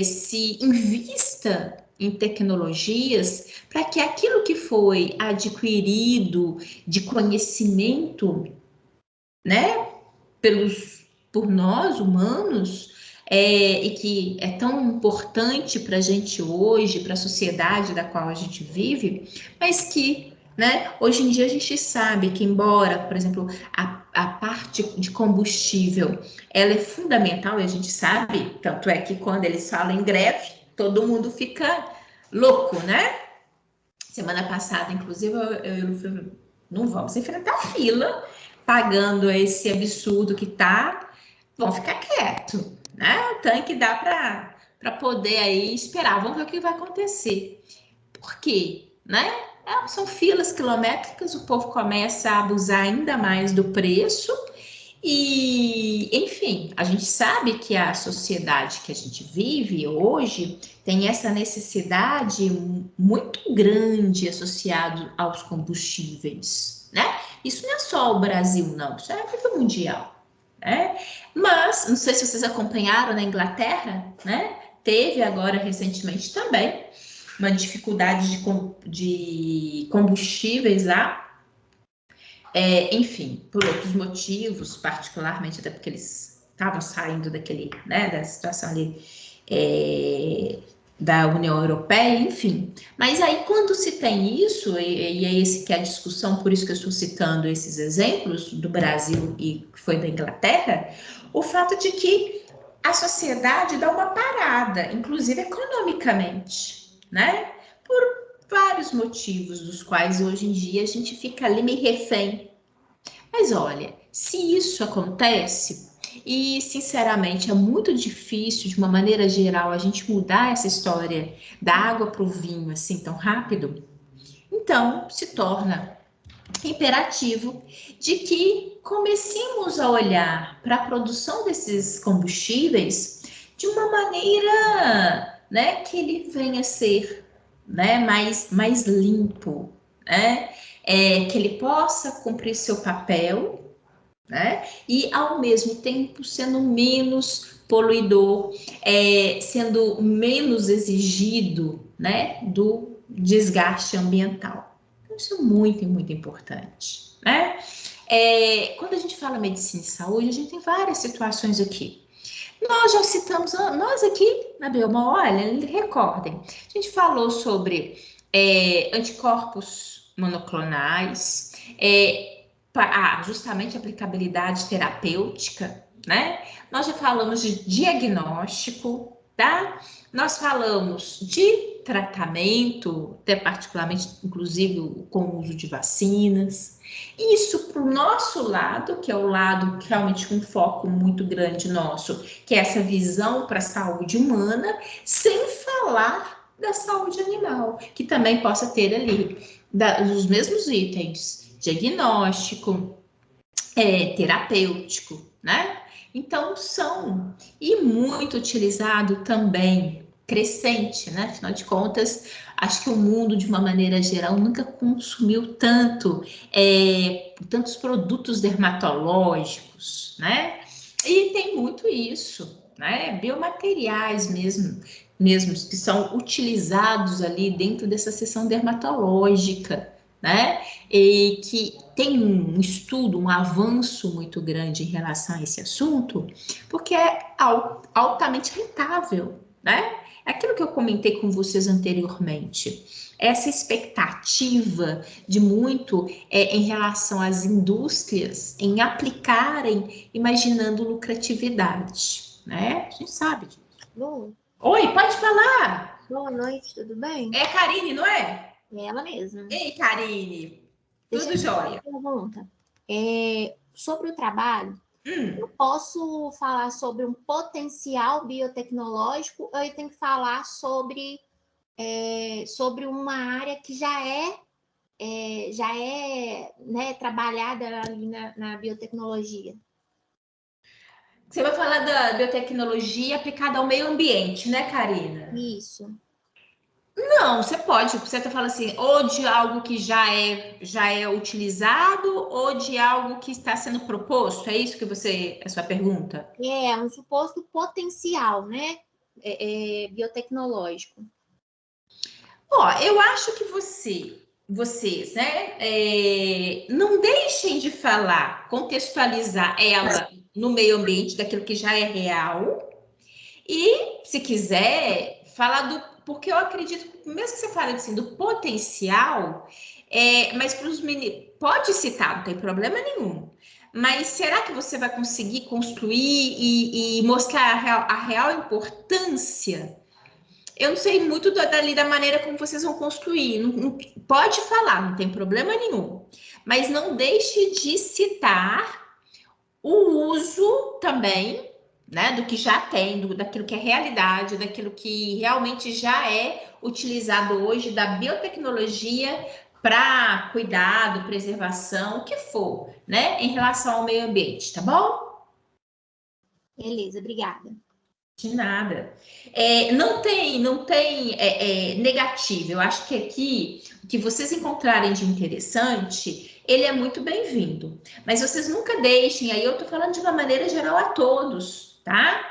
se invista em tecnologias para que aquilo que foi adquirido de conhecimento, né, por nós humanos, e que é tão importante para a gente hoje, para a sociedade da qual a gente vive, mas que, né, hoje em dia a gente sabe que, embora, por exemplo, a parte de combustível, ela é fundamental, e a gente sabe, tanto é que quando eles falam em greve, todo mundo fica louco, né? Semana passada, inclusive, eu não vamos enfrentar fila pagando esse absurdo que tá, vão ficar quieto, né? O tanque dá para poder aí esperar, vamos ver o que vai acontecer. Por quê? Né? São filas quilométricas, o povo começa a abusar ainda mais do preço e, enfim, a gente sabe que a sociedade que a gente vive hoje tem essa necessidade muito grande associado aos combustíveis, né? Isso não é só o Brasil, não, isso é a nível mundial, né? Mas, não sei se vocês acompanharam na Inglaterra, né? Teve agora recentemente também uma dificuldade de combustíveis lá, enfim, por outros motivos, particularmente até porque eles estavam saindo da situação ali da União Europeia, enfim. Mas aí, quando se tem isso, e é esse que é a discussão, por isso que eu estou citando esses exemplos do Brasil e que foi da Inglaterra, o fato de que a sociedade dá uma parada, inclusive economicamente, né? Por vários motivos, dos quais hoje em dia a gente fica ali meio refém. Mas olha, se isso acontece, e sinceramente é muito difícil, de uma maneira geral, a gente mudar essa história da água para o vinho assim tão rápido, então se torna imperativo de que comecemos a olhar para a produção desses combustíveis de uma maneira, né, que ele venha a ser, né, mais limpo, né, que ele possa cumprir seu papel, né, e ao mesmo tempo sendo menos poluidor, sendo menos exigido, né, do desgaste ambiental. Isso é muito, muito importante, né? Quando a gente fala medicina e saúde, a gente tem várias situações aqui. Nós já citamos, nós aqui na Bioma, olha, recordem, a gente falou sobre anticorpos monoclonais, justamente aplicabilidade terapêutica, né? Nós já falamos de diagnóstico, tá? Nós falamos de tratamento, até particularmente, inclusive, com o uso de vacinas. Isso para o nosso lado, que é o lado realmente com um foco muito grande nosso, que é essa visão para a saúde humana, sem falar da saúde animal, que também possa ter ali os mesmos itens, diagnóstico, terapêutico, né? Então, e muito utilizado também, crescente, né? Afinal de contas, acho que o mundo, de uma maneira geral, nunca consumiu tantos produtos dermatológicos, né? E tem muito isso, né? Biomateriais mesmos que são utilizados ali dentro dessa seção dermatológica, né? E que tem um estudo, um avanço muito grande em relação a esse assunto, porque é altamente rentável, né? Aquilo que eu comentei com vocês anteriormente, essa expectativa de muito em relação às indústrias em aplicarem, imaginando lucratividade, né? A gente sabe disso. Bom, Oi, pode falar. boa noite, tudo bem? É Karine, não é? É ela mesma. Ei, Karine. Deixa Tudo eu te fazer jóia. uma pergunta. Sobre o trabalho, eu posso falar sobre um potencial biotecnológico ou eu tenho que falar sobre uma área que já é né, trabalhada ali na biotecnologia? Você vai falar da biotecnologia aplicada ao meio ambiente, né, Karina? Isso. Não, você está falando assim, ou de algo que já é utilizado, ou de algo que está sendo proposto, é isso que é a sua pergunta? É um suposto potencial, né? Biotecnológico. Ó, eu acho que vocês, né, não deixem de falar, contextualizar ela no meio ambiente daquilo que já é real, e se quiser falar porque eu acredito, mesmo que você fale assim, do potencial, mas para os meninos, pode citar, não tem problema nenhum. Mas será que você vai conseguir construir e mostrar a real importância? Eu não sei muito dali da maneira como vocês vão construir. Pode falar, não tem problema nenhum. Mas não deixe de citar o uso também, né, do que já tem, daquilo que é realidade, daquilo que realmente já é utilizado hoje, da biotecnologia para cuidado, preservação, o que for, né, em relação ao meio ambiente, tá bom? Beleza, obrigada. De nada. Não tem negativo. Eu acho que aqui, o que vocês encontrarem de interessante, ele é muito bem-vindo. Mas vocês nunca deixem, aí eu tô falando de uma maneira geral a todos, tá?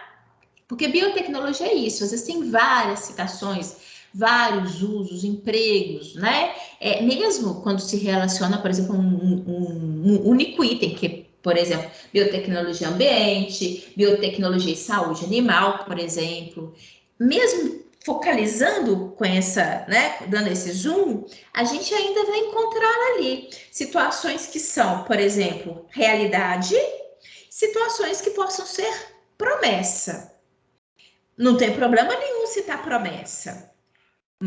Porque biotecnologia é isso, às vezes tem várias citações, vários usos, empregos, né? Mesmo quando se relaciona, por exemplo, um único item, que por exemplo, biotecnologia ambiente, biotecnologia e saúde animal, por exemplo. Mesmo focalizando com essa, né, dando esse zoom, a gente ainda vai encontrar ali situações que são, por exemplo, realidade, situações que possam ser promessa. Não tem problema nenhum citar promessa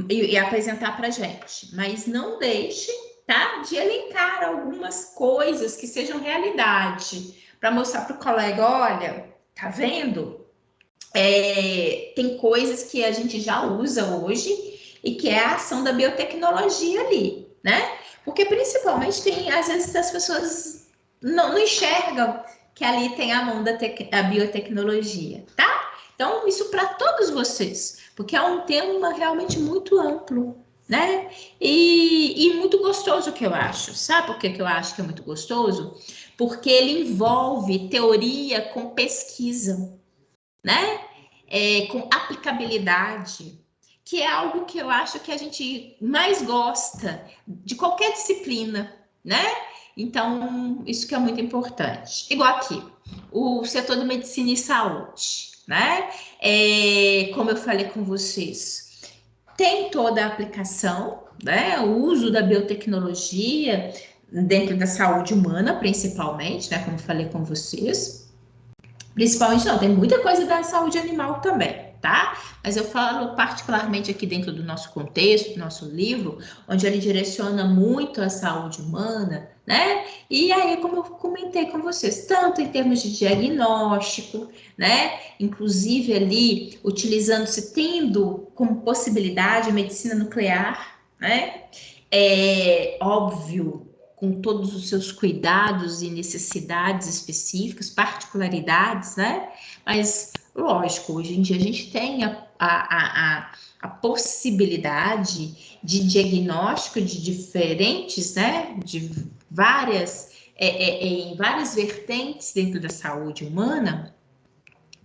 e apresentar para gente, mas não deixe, tá, de elencar algumas coisas que sejam realidade, para mostrar para o colega, olha, tá vendo? Tem coisas que a gente já usa hoje e que é a ação da biotecnologia ali, né? Porque principalmente às vezes as pessoas não enxergam que ali tem a mão da biotecnologia, tá? Então, isso para todos vocês, porque é um tema realmente muito amplo, né? E muito gostoso que eu acho. Sabe por que eu acho que é muito gostoso? Porque ele envolve teoria com pesquisa, né? Com aplicabilidade, que é algo que eu acho que a gente mais gosta de qualquer disciplina, né? Então, isso que é muito importante. Igual aqui, o setor de medicina e saúde, né? Como eu falei com vocês, tem toda a aplicação, né? O uso da biotecnologia dentro da saúde humana, principalmente, né? Como eu falei com vocês. Principalmente não, tem muita coisa da saúde animal também, tá? Mas eu falo particularmente aqui dentro do nosso contexto, do nosso livro, onde ele direciona muito a saúde humana, né? E aí, como eu comentei com vocês, tanto em termos de diagnóstico, né? Inclusive ali, utilizando-se, tendo como possibilidade a medicina nuclear, né? É óbvio, com todos os seus cuidados e necessidades específicas, particularidades, né? Mas, lógico, hoje em dia a gente tem a possibilidade de diagnóstico de diferentes, né? De várias, em várias vertentes dentro da saúde humana,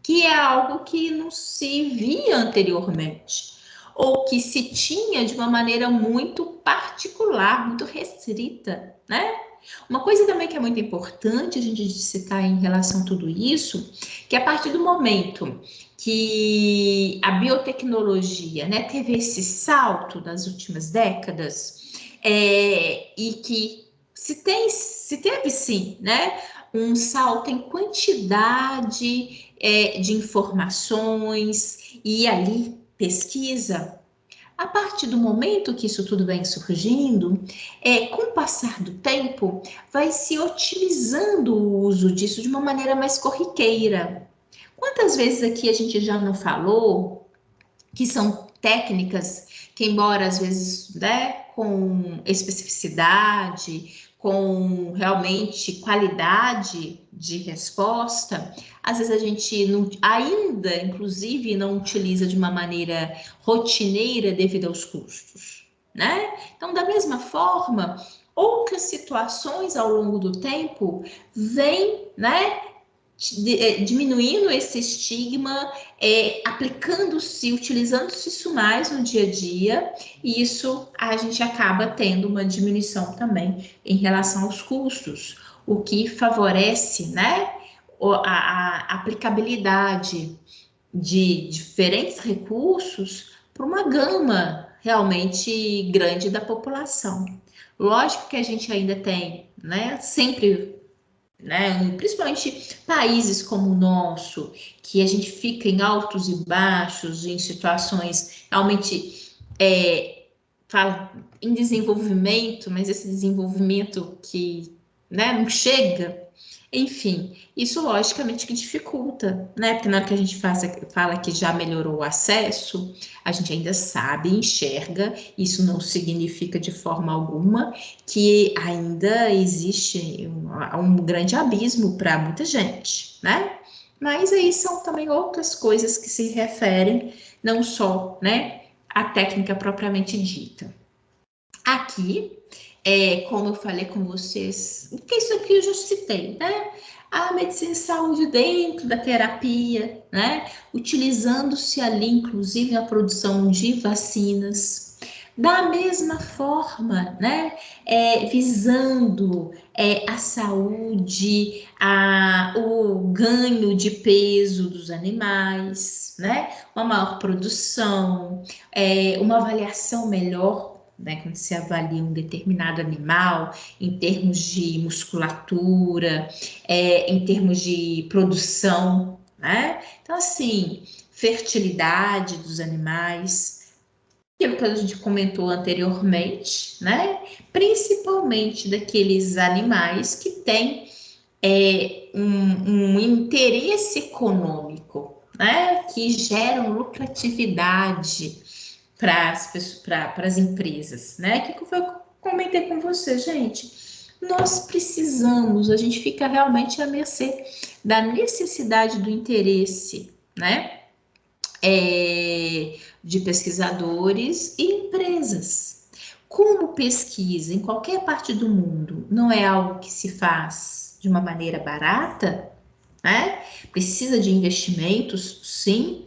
que é algo que não se via anteriormente, ou que se tinha de uma maneira muito particular, muito restrita, né? Uma coisa também que é muito importante a gente citar em relação a tudo isso, que a partir do momento que a biotecnologia, né, teve esse salto nas últimas décadas, e que se teve sim, né, um salto em quantidade de informações e ali pesquisa. A partir do momento que isso tudo vem surgindo, com o passar do tempo, vai se otimizando o uso disso de uma maneira mais corriqueira. Quantas vezes aqui a gente já não falou que são técnicas que, embora às vezes, né, com especificidade, com realmente qualidade de resposta, às vezes a gente não, ainda, inclusive, não utiliza de uma maneira rotineira devido aos custos, né? Então, da mesma forma, outras situações ao longo do tempo vêm, né, diminuindo esse estigma, aplicando-se, utilizando-se isso mais no dia a dia, e isso a gente acaba tendo uma diminuição também em relação aos custos, o que favorece, né, a aplicabilidade de diferentes recursos para uma gama realmente grande da população. Lógico que a gente ainda tem, né, sempre, né, principalmente países como o nosso, que a gente fica em altos e baixos, em situações realmente, fala em desenvolvimento, mas esse desenvolvimento que, né, não chega, enfim, isso logicamente que dificulta, né? Porque na hora que a gente fala que já melhorou o acesso, a gente ainda sabe, enxerga, isso não significa de forma alguma que ainda existe um grande abismo para muita gente, né? Mas aí são também outras coisas que se referem, não só, né, à técnica propriamente dita. Aqui, como eu falei com vocês, o que isso aqui eu já citei, né? A medicina e saúde dentro da terapia, né? Utilizando-se ali, inclusive, na produção de vacinas. Da mesma forma, né? Visando a saúde, o ganho de peso dos animais, né? Uma maior produção, uma avaliação melhor, né, quando se avalia um determinado animal em termos de musculatura, em termos de produção, né? Então, assim, fertilidade dos animais, aquilo que a gente comentou anteriormente, né? Principalmente daqueles animais que têm um interesse econômico, né? Que geram lucratividade para as empresas, né? Que eu comentei com você, gente. Nós precisamos, a gente fica realmente à mercê da necessidade do interesse, né? De pesquisadores e empresas. Como pesquisa em qualquer parte do mundo não é algo que se faz de uma maneira barata, né? Precisa de investimentos, sim.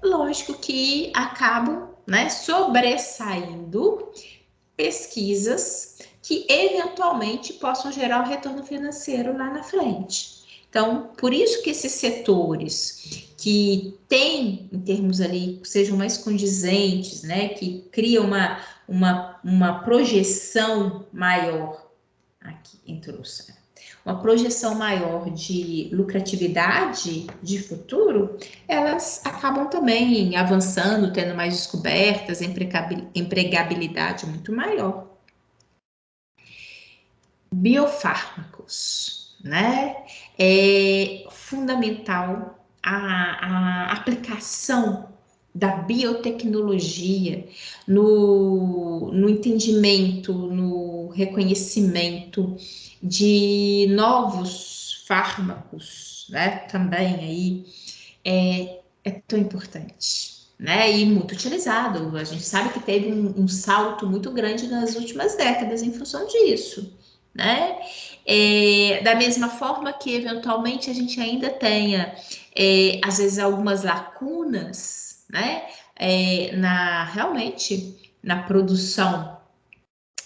Lógico que acabam, né, sobressaindo pesquisas que eventualmente possam gerar um retorno financeiro lá na frente. Então, por isso que esses setores que têm, em termos ali, sejam mais condizentes, né, que criam uma projeção maior Aqui entrou, Sara. Uma projeção maior de lucratividade de futuro, elas acabam também avançando, tendo mais descobertas, empregabilidade muito maior. Biofármacos, né? É fundamental a aplicação da biotecnologia no entendimento, no reconhecimento de novos fármacos, né? Também aí é tão importante, né? E muito utilizado. A gente sabe que teve um salto muito grande nas últimas décadas em função disso, né? Da mesma forma que eventualmente a gente ainda tenha às vezes algumas lacunas, né? Realmente na produção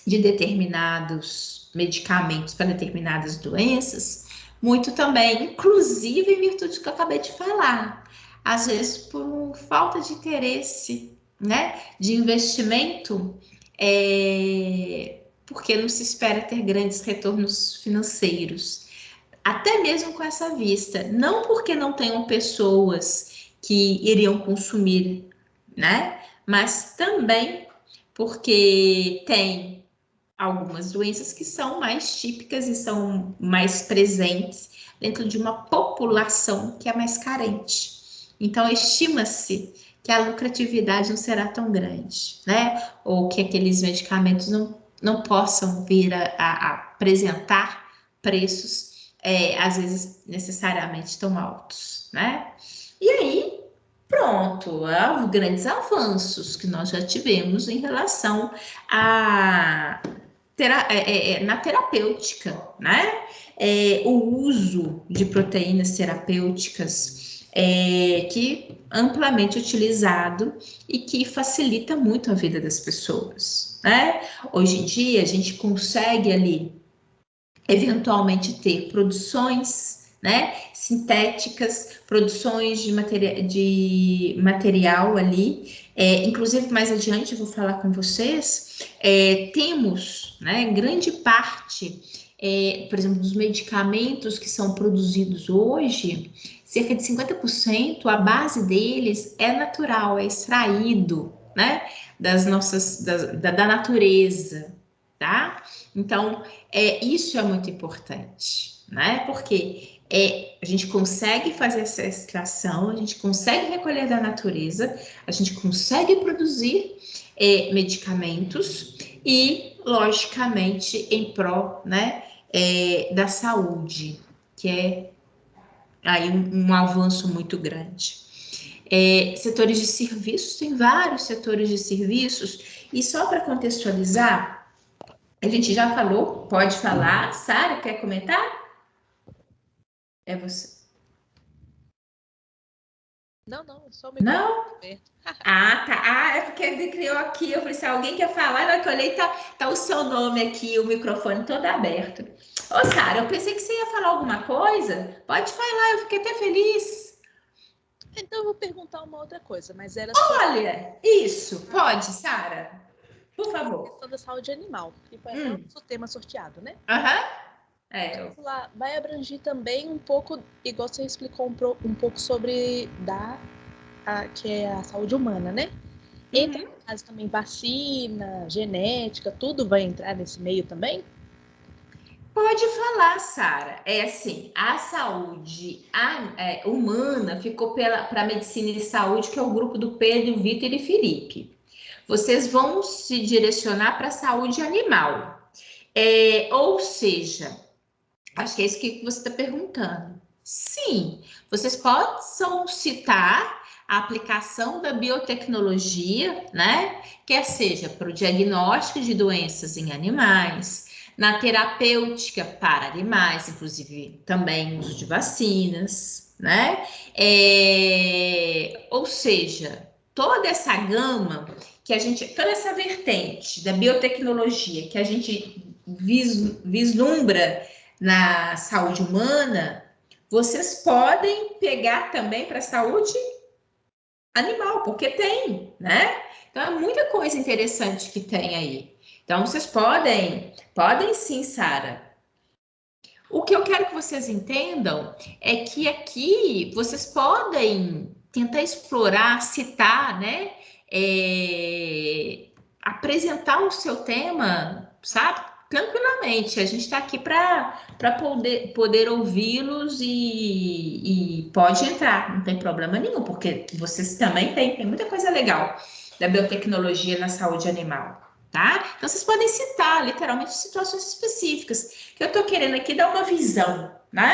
de determinados medicamentos para determinadas doenças, muito também, inclusive em virtude do que eu acabei de falar, às vezes por falta de interesse, né, de investimento, porque não se espera ter grandes retornos financeiros, até mesmo com essa vista, não porque não tenham pessoas que iriam consumir, né, mas também porque tem algumas doenças que são mais típicas e são mais presentes dentro de uma população que é mais carente. Então, estima-se que a lucratividade não será tão grande, né? Ou que aqueles medicamentos não possam vir a apresentar preços, às vezes, necessariamente tão altos, né? E aí, pronto, os grandes avanços que nós já tivemos em relação na terapêutica, né? O uso de proteínas terapêuticas que amplamente utilizado e que facilita muito a vida das pessoas, né? Hoje em dia a gente consegue ali eventualmente ter produções, né, sintéticas, produções de material ali, inclusive mais adiante eu vou falar com vocês, temos, né, grande parte, por exemplo, dos medicamentos que são produzidos hoje, cerca de 50%, a base deles é natural, é extraído, né, da natureza, tá? Então, isso é muito importante, né? Porque a gente consegue fazer essa extração, a gente consegue recolher da natureza, a gente consegue produzir medicamentos e, logicamente, em prol, né, da saúde, que é aí um avanço muito grande. Setores de serviços, tem vários setores de serviços, e só para contextualizar, a gente já falou, pode falar. Sara, quer comentar? É você. Não, só o microfone. Não? Aberto. Tá. É porque ele criou aqui. Eu falei, se alguém quer falar, na hora que eu olhei, tá o seu nome aqui, o microfone todo aberto. Ô, Sara, eu pensei que você ia falar alguma coisa. Pode falar, eu fiquei até feliz. Então eu vou perguntar uma outra coisa, mas era Olha, isso, pode, Sara. Por favor. A questão da saúde animal, que foi até o tema sorteado, né? Lá vai abranger também um pouco, igual você explicou um pouco sobre que é a saúde humana, né? Entra no caso também vacina, genética, tudo vai entrar nesse meio também? Pode falar, Sara. Assim, a saúde humana ficou para a medicina e saúde, que é o grupo do Pedro, Vitor e Felipe. Vocês vão se direcionar para a saúde animal. Ou seja, acho que é isso que você está perguntando. Sim, vocês possam citar a aplicação da biotecnologia, né? Quer seja para o diagnóstico de doenças em animais, na terapêutica para animais, inclusive também uso de vacinas, né? Ou seja, toda essa gama toda essa vertente da biotecnologia que a gente vislumbra na saúde humana, vocês podem pegar também para a saúde animal, porque tem, né? Então é muita coisa interessante que tem aí. Então, vocês podem sim, Sara. O que eu quero que vocês entendam é que aqui vocês podem tentar explorar, citar, né? Apresentar o seu tema, sabe? Tranquilamente. A gente está aqui para poder ouvi-los e pode entrar, não tem problema nenhum, porque vocês também tem muita coisa legal da biotecnologia na saúde animal. Tá? Então, vocês podem citar, literalmente, situações específicas. Que eu estou querendo aqui dar uma visão, né?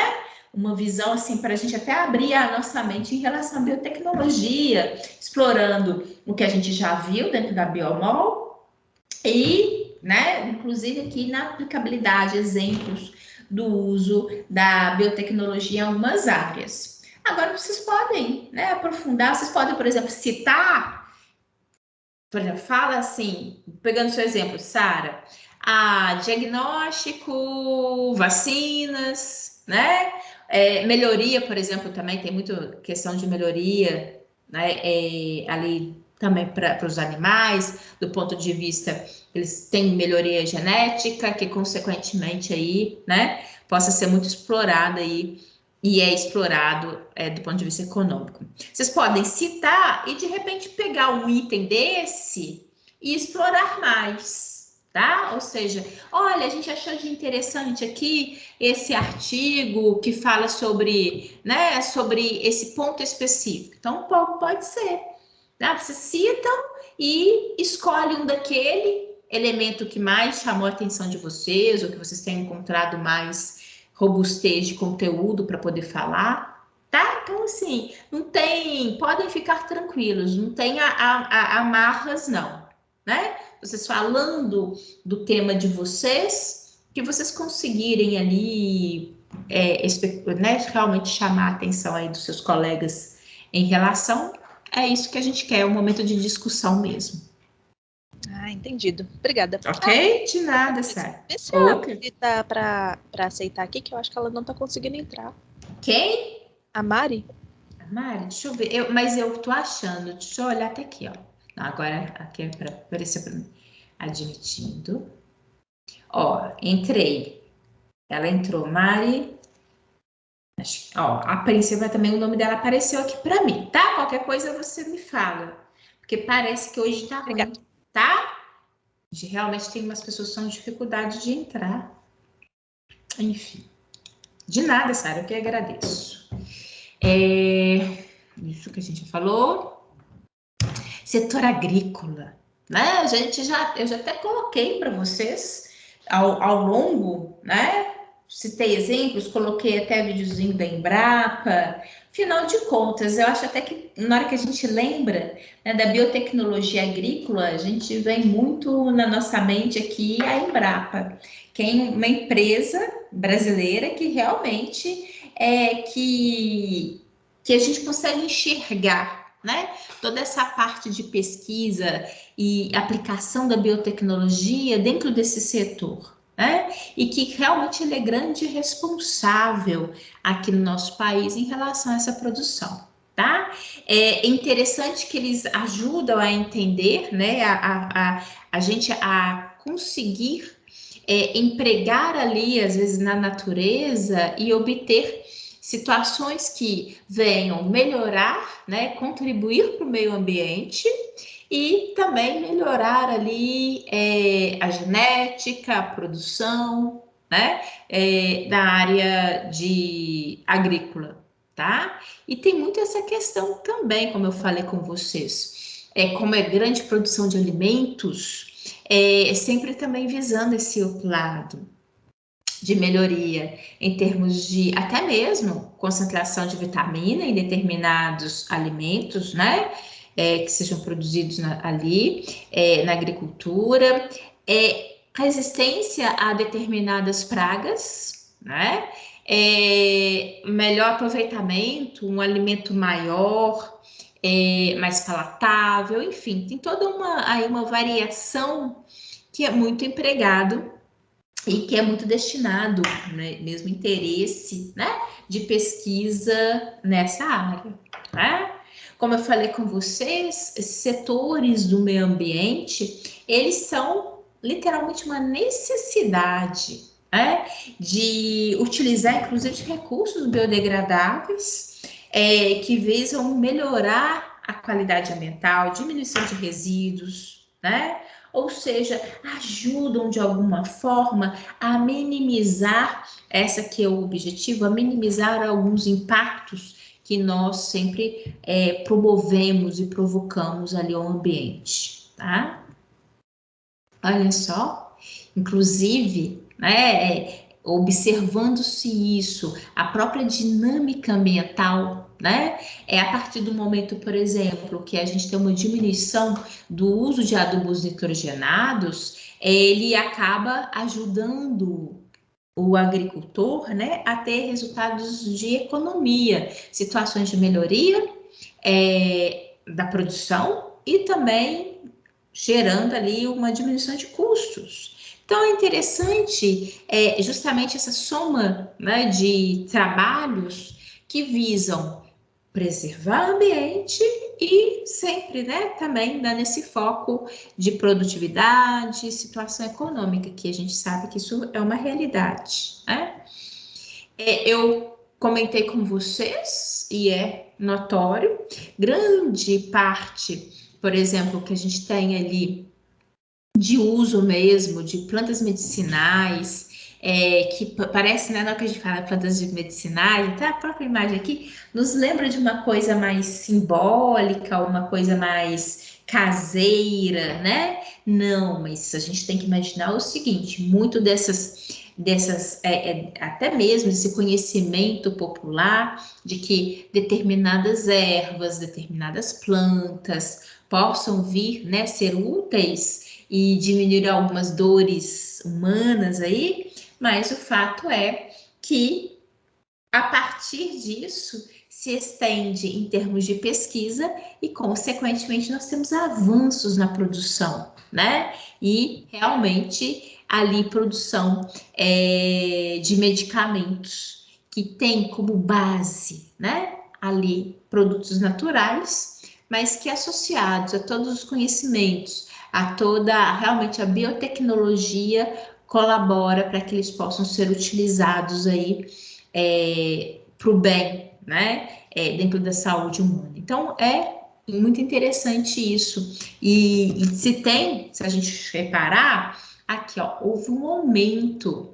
Uma visão, assim, para a gente até abrir a nossa mente em relação à biotecnologia, explorando o que a gente já viu dentro da Biomol e, né, inclusive aqui na aplicabilidade, exemplos do uso da biotecnologia em algumas áreas. Agora, vocês podem, né, aprofundar, vocês podem, por exemplo, citar. Por exemplo, fala assim, pegando seu exemplo, Sara, diagnóstico, vacinas, né? Melhoria, por exemplo, também tem muita questão de melhoria, né? Ali também para os animais, do ponto de vista, eles têm melhoria genética, que consequentemente aí, né, possa ser muito explorada aí. E é explorado do ponto de vista econômico. Vocês podem citar e, de repente, pegar um item desse e explorar mais, tá? Ou seja, olha, a gente achou de interessante aqui esse artigo que fala sobre, né, sobre esse ponto específico. Então, pode ser. Tá? Vocês citam e escolhem um daquele elemento que mais chamou a atenção de vocês ou que vocês têm encontrado mais robustez de conteúdo para poder falar, tá? Então, assim, não tem, podem ficar tranquilos, não tem amarras, não, né? Vocês falando do tema de vocês, que vocês conseguirem ali, né, realmente chamar a atenção aí dos seus colegas em relação, é isso que a gente quer, é um momento de discussão mesmo. Entendido. Obrigada. Ok? De nada, Sara. Vê se a Mari tá pra aceitar aqui, que eu acho que ela não tá conseguindo entrar. Quem? A Mari? A Mari, deixa eu ver. Mas eu tô achando. Deixa eu olhar até aqui, ó. Não, agora aqui é para aparecer para mim. Admitindo. Ó, entrei. Ela entrou, Mari. Ó, a princípio também o nome dela apareceu aqui para mim, tá? Qualquer coisa você me fala. Porque parece que hoje tá ruim, tá? Realmente tem umas pessoas que têm dificuldade de entrar. Enfim. De nada, Sara, eu que agradeço. Isso que a gente falou. Setor agrícola, né? Eu já até coloquei para vocês ao longo, né? Citei exemplos, coloquei até videozinho da Embrapa. Afinal de contas, eu acho até que na hora que a gente lembra, né, da biotecnologia agrícola, a gente vem muito na nossa mente aqui a Embrapa, que é uma empresa brasileira que realmente que a gente consegue enxergar, né? Toda essa parte de pesquisa e aplicação da biotecnologia dentro desse setor. Né? E que realmente ele é grande responsável aqui no nosso país em relação a essa produção, tá? É interessante que eles ajudam a entender, né, a gente a conseguir empregar ali, às vezes, na natureza e obter situações que venham melhorar, né, contribuir para o meio ambiente e também melhorar ali a genética, a produção, né, da área de agrícola, tá? E tem muito essa questão também, como eu falei com vocês, como é grande produção de alimentos, sempre também visando esse outro lado de melhoria em termos de até mesmo concentração de vitamina em determinados alimentos, né? Que sejam produzidos ali na agricultura, resistência a determinadas pragas, né? Melhor aproveitamento, um alimento maior, mais palatável, enfim, tem toda uma variação que é muito empregado e que é muito destinado, né, mesmo interesse, né, de pesquisa nessa área, né? Como eu falei com vocês, esses setores do meio ambiente, eles são literalmente uma necessidade, né, de utilizar, inclusive, recursos biodegradáveis que visam melhorar a qualidade ambiental, diminuição de resíduos, né? Ou seja, ajudam de alguma forma a minimizar, essa que é o objetivo, a minimizar alguns impactos que nós sempre promovemos e provocamos ali ao ambiente, tá? Olha só, inclusive, né, observando-se isso, a própria dinâmica ambiental, né, a partir do momento, por exemplo, que a gente tem uma diminuição do uso de adubos nitrogenados, ele acaba ajudando o agricultor, né, a ter resultados de economia, situações de melhoria da produção e também gerando ali uma diminuição de custos. Então, é interessante justamente essa soma, né, de trabalhos que visam preservar o ambiente e sempre, né, também dando esse foco de produtividade, situação econômica, que a gente sabe que isso é uma realidade, né? Eu comentei com vocês, e é notório, grande parte, por exemplo, que a gente tem ali de uso mesmo de plantas medicinais, que parece, né, na hora que a gente fala plantas medicinais, até a própria imagem aqui nos lembra de uma coisa mais simbólica, uma coisa mais caseira, né? Não, mas a gente tem que imaginar o seguinte, muito dessas até mesmo esse conhecimento popular de que determinadas ervas, determinadas plantas possam vir, né, ser úteis e diminuir algumas dores humanas aí, mas o fato é que a partir disso se estende em termos de pesquisa e, consequentemente, nós temos avanços na produção, né? E realmente ali produção de medicamentos que tem como base, né? Ali produtos naturais, mas que associados a todos os conhecimentos, a toda realmente a biotecnologia colabora para que eles possam ser utilizados aí para o bem, né? Dentro da saúde humana. Então, é muito interessante isso. E se a gente reparar, aqui, ó, houve um aumento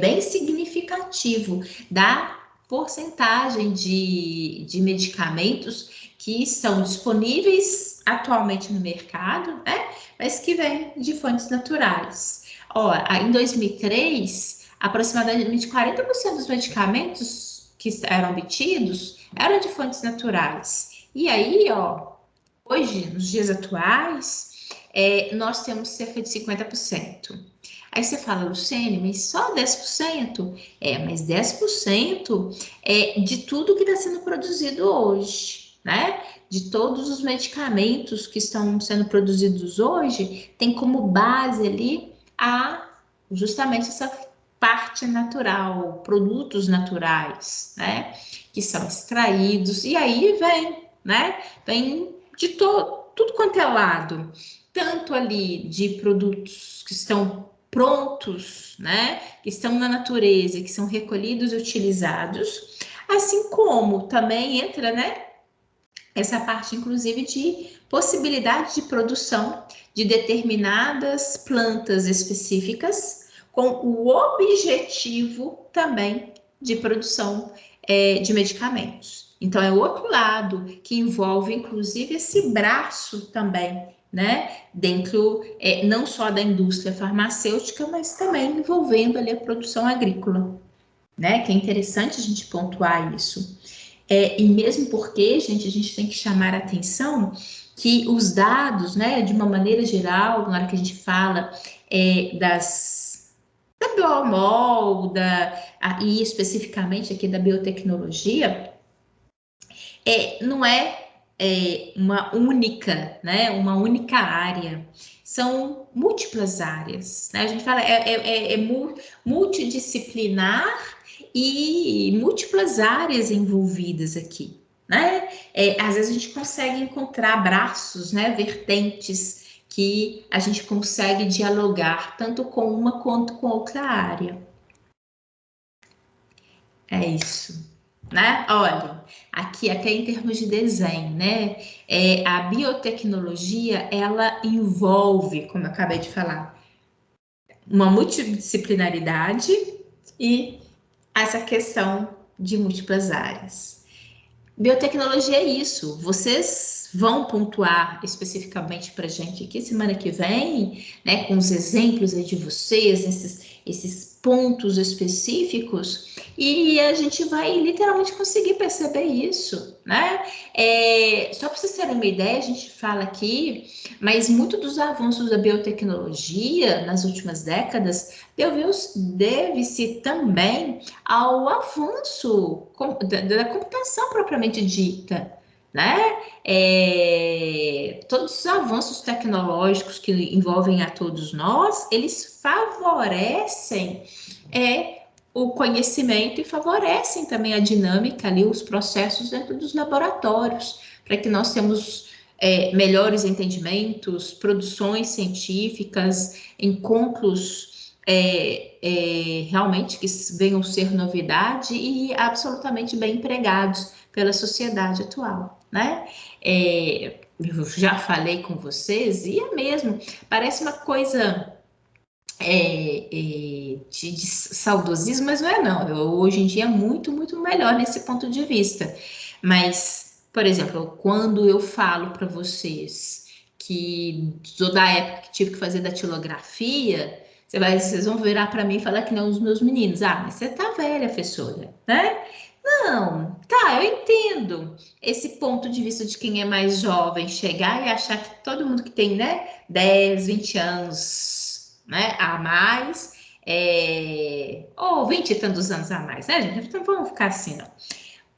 bem significativo da porcentagem de medicamentos que estão disponíveis atualmente no mercado, né? Mas que vêm de fontes naturais. Ó, em 2003, aproximadamente 40% dos medicamentos que eram obtidos eram de fontes naturais. E aí, ó, hoje, nos dias atuais, nós temos cerca de 50%. Aí você fala, Luciene, mas só 10%? Mas 10% é de tudo que está sendo produzido hoje, né? De todos os medicamentos que estão sendo produzidos hoje, tem como base ali justamente essa parte natural, produtos naturais, né? Que são extraídos, e aí vem, né? Vem de tudo quanto é lado, tanto ali de produtos que estão prontos, né? Que estão na natureza, que são recolhidos e utilizados, assim como também entra, né? Essa parte, inclusive, de possibilidade de produção de determinadas plantas específicas, com o objetivo também de produção de medicamentos. Então, é o outro lado que envolve, inclusive, esse braço também, né? Dentro não só da indústria farmacêutica, mas também envolvendo ali a produção agrícola, né? Que é interessante a gente pontuar isso. E mesmo porque, gente, a gente tem que chamar a atenção que os dados, né, de uma maneira geral, na hora que a gente fala da Biomol, e especificamente aqui da biotecnologia, não é uma única, né, uma única área, são múltiplas áreas, né? A gente fala multidisciplinar e múltiplas áreas envolvidas aqui, né? Às vezes a gente consegue encontrar braços, né, vertentes que a gente consegue dialogar tanto com uma quanto com outra área. É isso, né? Olha, aqui até em termos de desenho, né? A biotecnologia, ela envolve, como eu acabei de falar, uma multidisciplinaridade e essa questão de múltiplas áreas. Biotecnologia é isso. Vocês vão pontuar especificamente para a gente aqui semana que vem, né, com os exemplos aí de vocês, esses pontos específicos, e a gente vai literalmente conseguir perceber isso, né? Só para vocês terem uma ideia, a gente fala aqui, mas muito dos avanços da biotecnologia nas últimas décadas deve-se também ao avanço da computação propriamente dita, né? Todos os avanços tecnológicos que envolvem a todos nós, eles favorecem o conhecimento e favorecem também a dinâmica ali, os processos dentro dos laboratórios, para que nós temos melhores entendimentos, produções científicas, encontros realmente que venham ser novidade e absolutamente bem empregados pela sociedade atual, né? Eu já falei com vocês e é mesmo, parece uma coisa de saudosismo, mas não é não. Hoje em dia é muito, muito melhor nesse ponto de vista. Mas, por exemplo, quando eu falo para vocês que sou da época que tive que fazer datilografia, vocês vão virar para mim e falar que não os meus meninos. Ah, mas você tá velha, professora, né? Não, tá, eu entendo esse ponto de vista de quem é mais jovem chegar e achar que todo mundo que tem, né, 10, 20 anos, né, a mais, ou 20 e tantos anos a mais, né, gente? Então vamos ficar assim, não.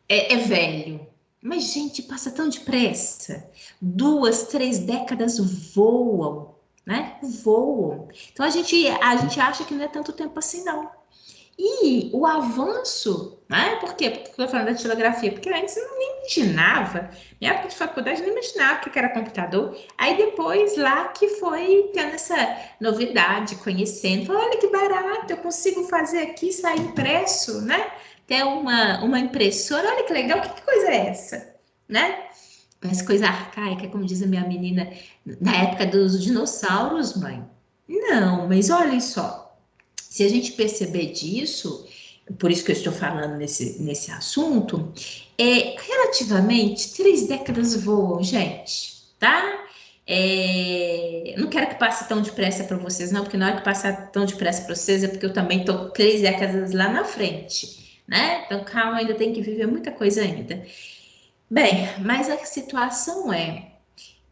É velho. Mas, gente, passa tão depressa. 2, 3 décadas voam, né? Voam. Então, a gente acha que não é tanto tempo assim, não. E o avanço, né? Por quê? Porque eu estou falando da datilografia? Porque antes eu nem imaginava, minha época de faculdade, eu nem imaginava o que era computador. Aí depois lá que foi tendo essa novidade, conhecendo, falei, olha que barato, eu consigo fazer aqui, sair impresso, né? Até uma impressora, olha que legal, que coisa é essa, né? Parece coisa arcaica, como diz a minha menina, na época dos dinossauros, mãe. Não, mas olhem só. Se a gente perceber disso, por isso que eu estou falando nesse assunto, relativamente 3 décadas voam, gente, tá? Não quero que passe tão depressa para vocês, não, porque na hora que passar tão depressa para vocês é porque eu também estou 3 décadas lá na frente, né? Então, calma, ainda tem que viver muita coisa ainda. Bem, mas a situação é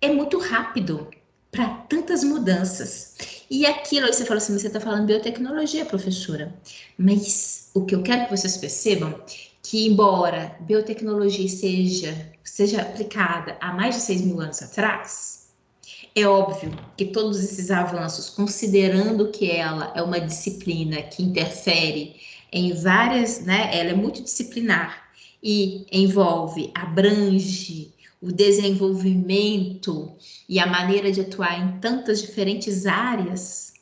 muito rápido para tantas mudanças. E aquilo, aí você falou assim, você está falando biotecnologia, professora. Mas o que eu quero que vocês percebam, que embora biotecnologia seja aplicada há mais de 6.000 anos atrás, é óbvio que todos esses avanços, considerando que ela é uma disciplina que interfere em várias, né, ela é multidisciplinar e abrange o desenvolvimento e a maneira de atuar em tantas diferentes áreas,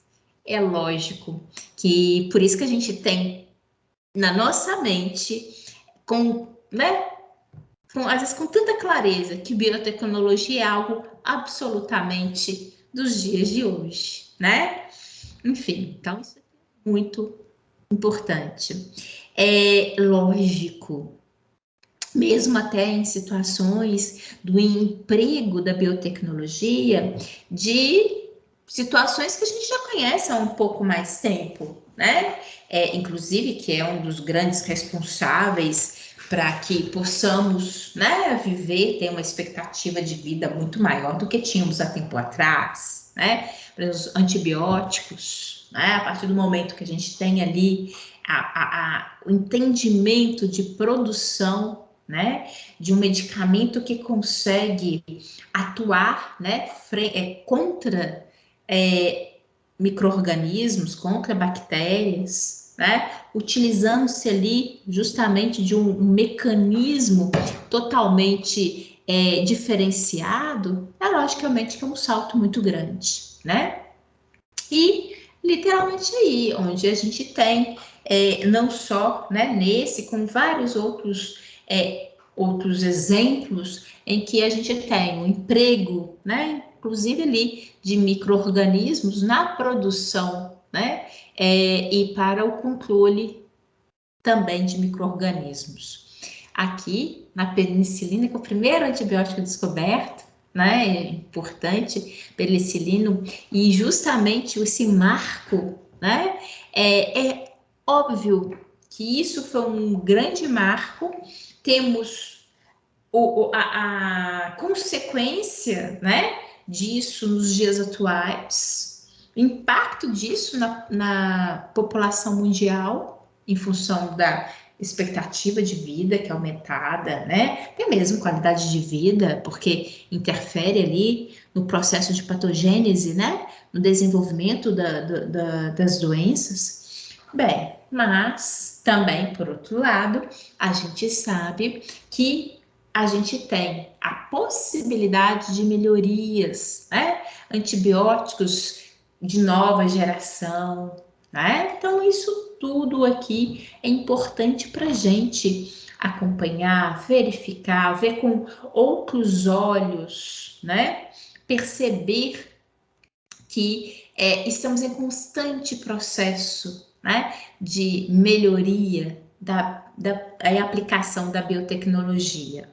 é lógico que por isso que a gente tem na nossa mente, às vezes com tanta clareza, que biotecnologia é algo absolutamente dos dias de hoje, né? Enfim, então isso é muito importante. É lógico, mesmo até em situações do emprego da biotecnologia, de situações que a gente já conhece há um pouco mais tempo, né? Inclusive, que é um dos grandes responsáveis para que possamos, né, viver, ter uma expectativa de vida muito maior do que tínhamos há tempo atrás, né? Por exemplo, os antibióticos, né? A partir do momento que a gente tem ali o entendimento de produção, né, de um medicamento que consegue atuar, né, contra micro-organismos, contra bactérias, né, utilizando-se ali justamente de um mecanismo totalmente diferenciado, logicamente que é um salto muito grande, né? E literalmente aí, onde a gente tem não só, né, nesse, com vários outros exemplos em que a gente tem um emprego, né, inclusive ali de micro-organismos na produção, né, e para o controle também de micro-organismos. Aqui, na penicilina, que é o primeiro antibiótico descoberto, né, é importante, penicilino, e justamente esse marco, né, é óbvio que isso foi um grande marco. Temos a consequência, né, disso nos dias atuais, o impacto disso na população mundial, em função da expectativa de vida que é aumentada, né, até mesmo qualidade de vida, porque interfere ali no processo de patogênese, né, no desenvolvimento das doenças. Bem, mas também, por outro lado, a gente sabe que a gente tem a possibilidade de melhorias, né? Antibióticos de nova geração, né? Então, isso tudo aqui é importante para a gente acompanhar, verificar, ver com outros olhos, né? Perceber que estamos em constante processo, né, de melhoria da aplicação da biotecnologia.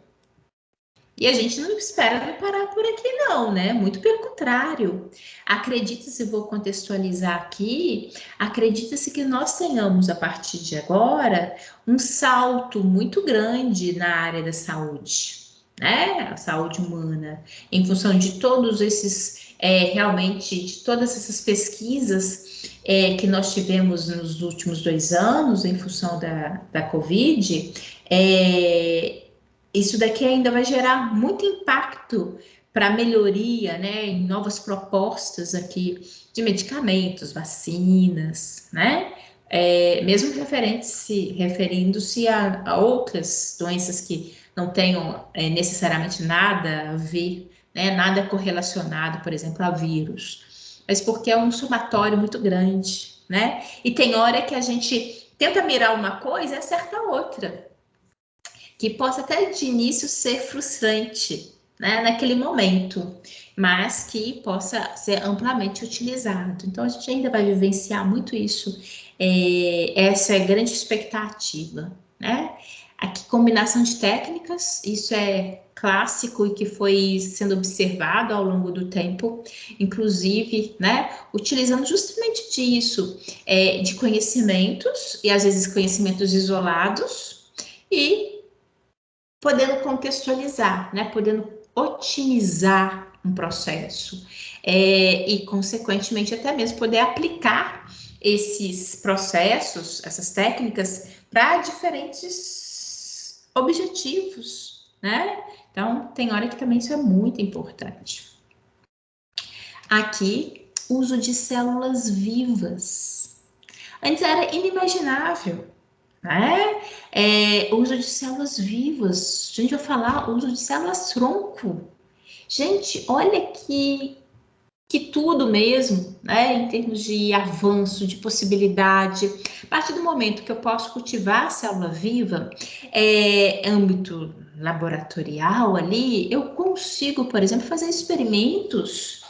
E a gente não espera parar por aqui não, né? Muito pelo contrário. Acredita-se, vou contextualizar aqui, acredita-se que nós tenhamos, a partir de agora, um salto muito grande na área da saúde, né? A saúde humana, em função de todos esses, realmente, de todas essas pesquisas que nós tivemos nos últimos 2 anos, em função da Covid, isso daqui ainda vai gerar muito impacto para melhoria, né, em novas propostas aqui de medicamentos, vacinas, né, mesmo referindo-se a outras doenças que não tenham necessariamente nada a ver, né, nada correlacionado, por exemplo, a vírus, mas porque é um somatório muito grande, né, e tem hora que a gente tenta mirar uma coisa e acerta outra, que possa até de início ser frustrante, né, naquele momento, mas que possa ser amplamente utilizado. Então, a gente ainda vai vivenciar muito isso, essa é a grande expectativa, né? Aqui, combinação de técnicas, isso é clássico e que foi sendo observado ao longo do tempo, inclusive, né, utilizando justamente disso, de conhecimentos, e às vezes conhecimentos isolados, e podendo contextualizar, né, podendo otimizar um processo e, consequentemente, até mesmo poder aplicar esses processos, essas técnicas, para diferentes objetivos, né? Então, tem hora que também isso é muito importante. Aqui, uso de células vivas. Antes era inimaginável, né? Uso de células vivas. A gente vai falar uso de células-tronco. Gente, olha que tudo mesmo, né? Em termos de avanço, de possibilidade. A partir do momento que eu posso cultivar a célula viva, âmbito laboratorial ali, eu consigo, por exemplo, fazer experimentos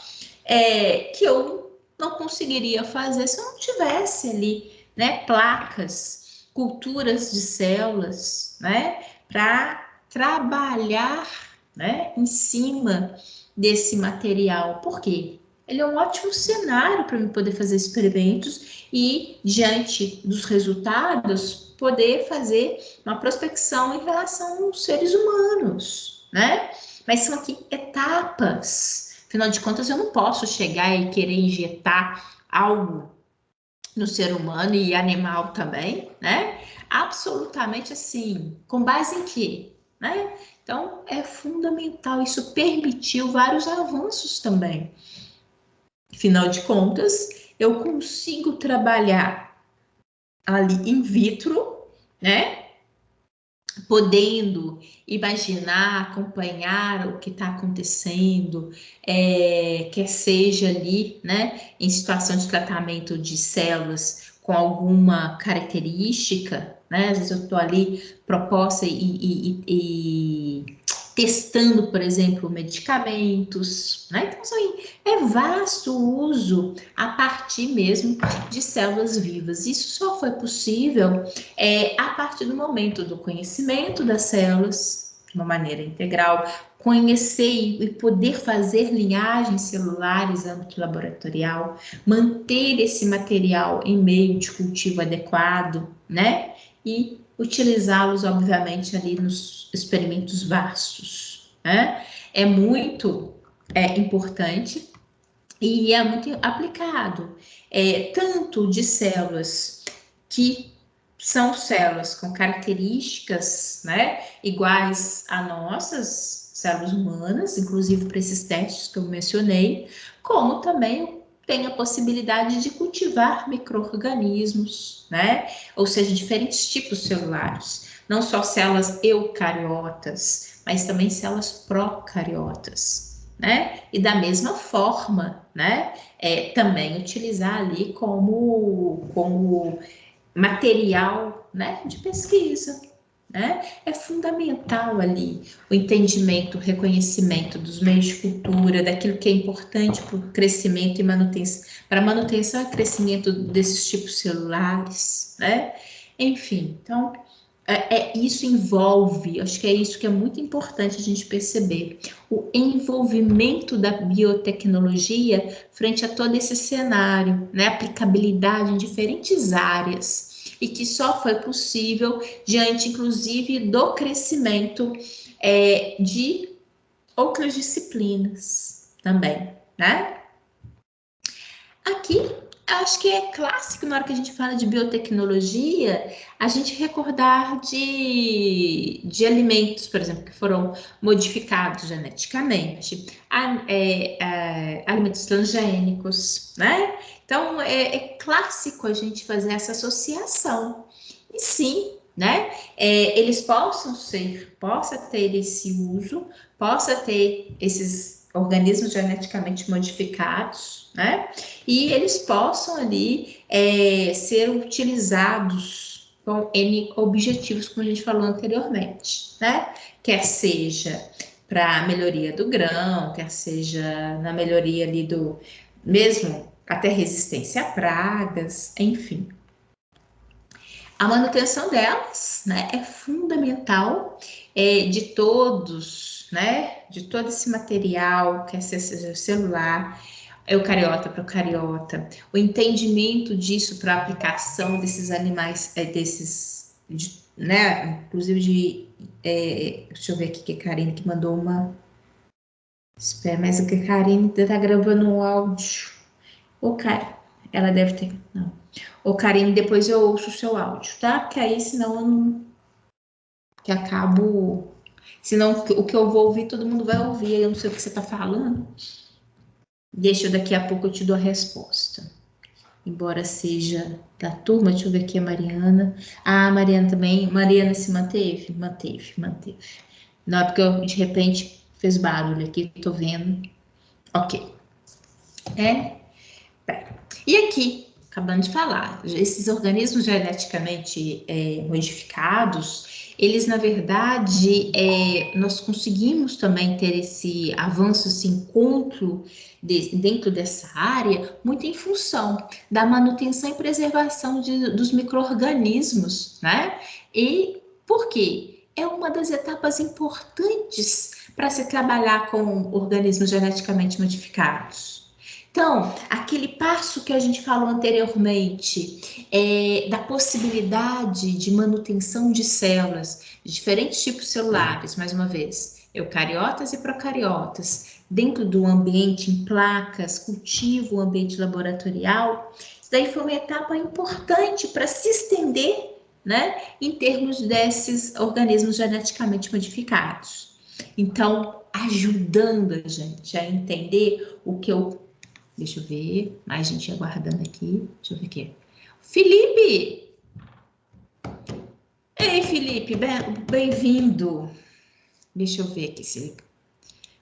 que eu não conseguiria fazer se eu não tivesse ali, né, placas, culturas de células, né, para trabalhar, né, em cima desse material. Por quê? Ele é um ótimo cenário para eu poder fazer experimentos e, diante dos resultados, poder fazer uma prospecção em relação aos seres humanos, né? Mas são aqui etapas. Afinal de contas, eu não posso chegar e querer injetar algo no ser humano e animal também, né? Absolutamente assim. Com base em quê? Né? Então, é fundamental. Isso permitiu vários avanços também. Afinal de contas, eu consigo trabalhar ali in vitro, né? podendo imaginar, acompanhar o que está acontecendo, quer seja ali, né, em situação de tratamento de células com alguma característica, né, às vezes eu estou ali proposta e testando, por exemplo, medicamentos, né, então é vasto o uso a partir mesmo de células vivas. Isso só foi possível a partir do momento do conhecimento das células, de uma maneira integral, conhecer e poder fazer linhagens celulares no âmbito laboratorial, manter esse material em meio de cultivo adequado, né? E utilizá-los, obviamente, ali nos experimentos vastos, né? É muito importante e é muito aplicado, tanto de células que são células com características, né, iguais a nossas células humanas, inclusive para esses testes que eu mencionei, como também tem a possibilidade de cultivar micro-organismos, né, ou seja, diferentes tipos celulares, não só células eucariotas, mas também células procariotas, né, e da mesma forma, né, também utilizar ali como material, né, de pesquisa, né? É fundamental ali o entendimento, o reconhecimento dos meios de cultura, daquilo que é importante para o crescimento e manutenção, para a manutenção e crescimento desses tipos celulares, né? Enfim, então, isso envolve, acho que é isso que é muito importante a gente perceber, o envolvimento da biotecnologia frente a todo esse cenário, né? Aplicabilidade em diferentes áreas, e que só foi possível diante, inclusive, do crescimento de outras disciplinas também, né? Aqui, acho que é clássico na hora que a gente fala de biotecnologia, a gente recordar de alimentos, por exemplo, que foram modificados geneticamente, alimentos transgênicos, né? Então, é clássico a gente fazer essa associação. E sim, né? Eles possa ter esse uso, possa ter esses organismos geneticamente modificados, né? E eles possam ali ser utilizados com N objetivos, como a gente falou anteriormente, né? Quer seja para a melhoria do grão, quer seja na melhoria ali do mesmo até resistência a pragas, enfim. A manutenção delas, né, é fundamental de todos, né, de todo esse material, quer seja celular, eucariota, procariota, o entendimento disso para a aplicação desses animais, né, inclusive deixa eu ver aqui que a Karine que mandou uma. Espera, mas a Karine está gravando um áudio. Ela deve ter. Não. Ô, Karine, depois eu ouço o seu áudio, tá? Porque aí, senão eu não. Que acabo. Senão o que eu vou ouvir, todo mundo vai ouvir. Aí eu não sei o que você tá falando. Deixa daqui a pouco eu te dou a resposta. Embora seja da turma, deixa eu ver aqui a Mariana. Ah, a Mariana também. Mariana se manteve? Manteve. Não é porque eu, de repente, fez barulho aqui, tô vendo. Ok. E aqui, acabando de falar, esses organismos geneticamente modificados, eles, na verdade, nós conseguimos também ter esse avanço, esse encontro dentro dessa área, muito em função da manutenção e preservação dos micro-organismos, né? E por quê? É uma das etapas importantes para se trabalhar com organismos geneticamente modificados. Então, aquele passo que a gente falou anteriormente, da possibilidade de manutenção de células, de diferentes tipos celulares, mais uma vez, eucariotas e procariotas, dentro do ambiente, em placas, cultivo, ambiente laboratorial, isso daí foi uma etapa importante para se estender, né, em termos desses organismos geneticamente modificados. Então, ajudando a gente a entender o que eu... Deixa eu ver, mais gente aguardando aqui. Deixa eu ver aqui. Felipe! Ei, Felipe, bem-vindo. Deixa eu ver aqui se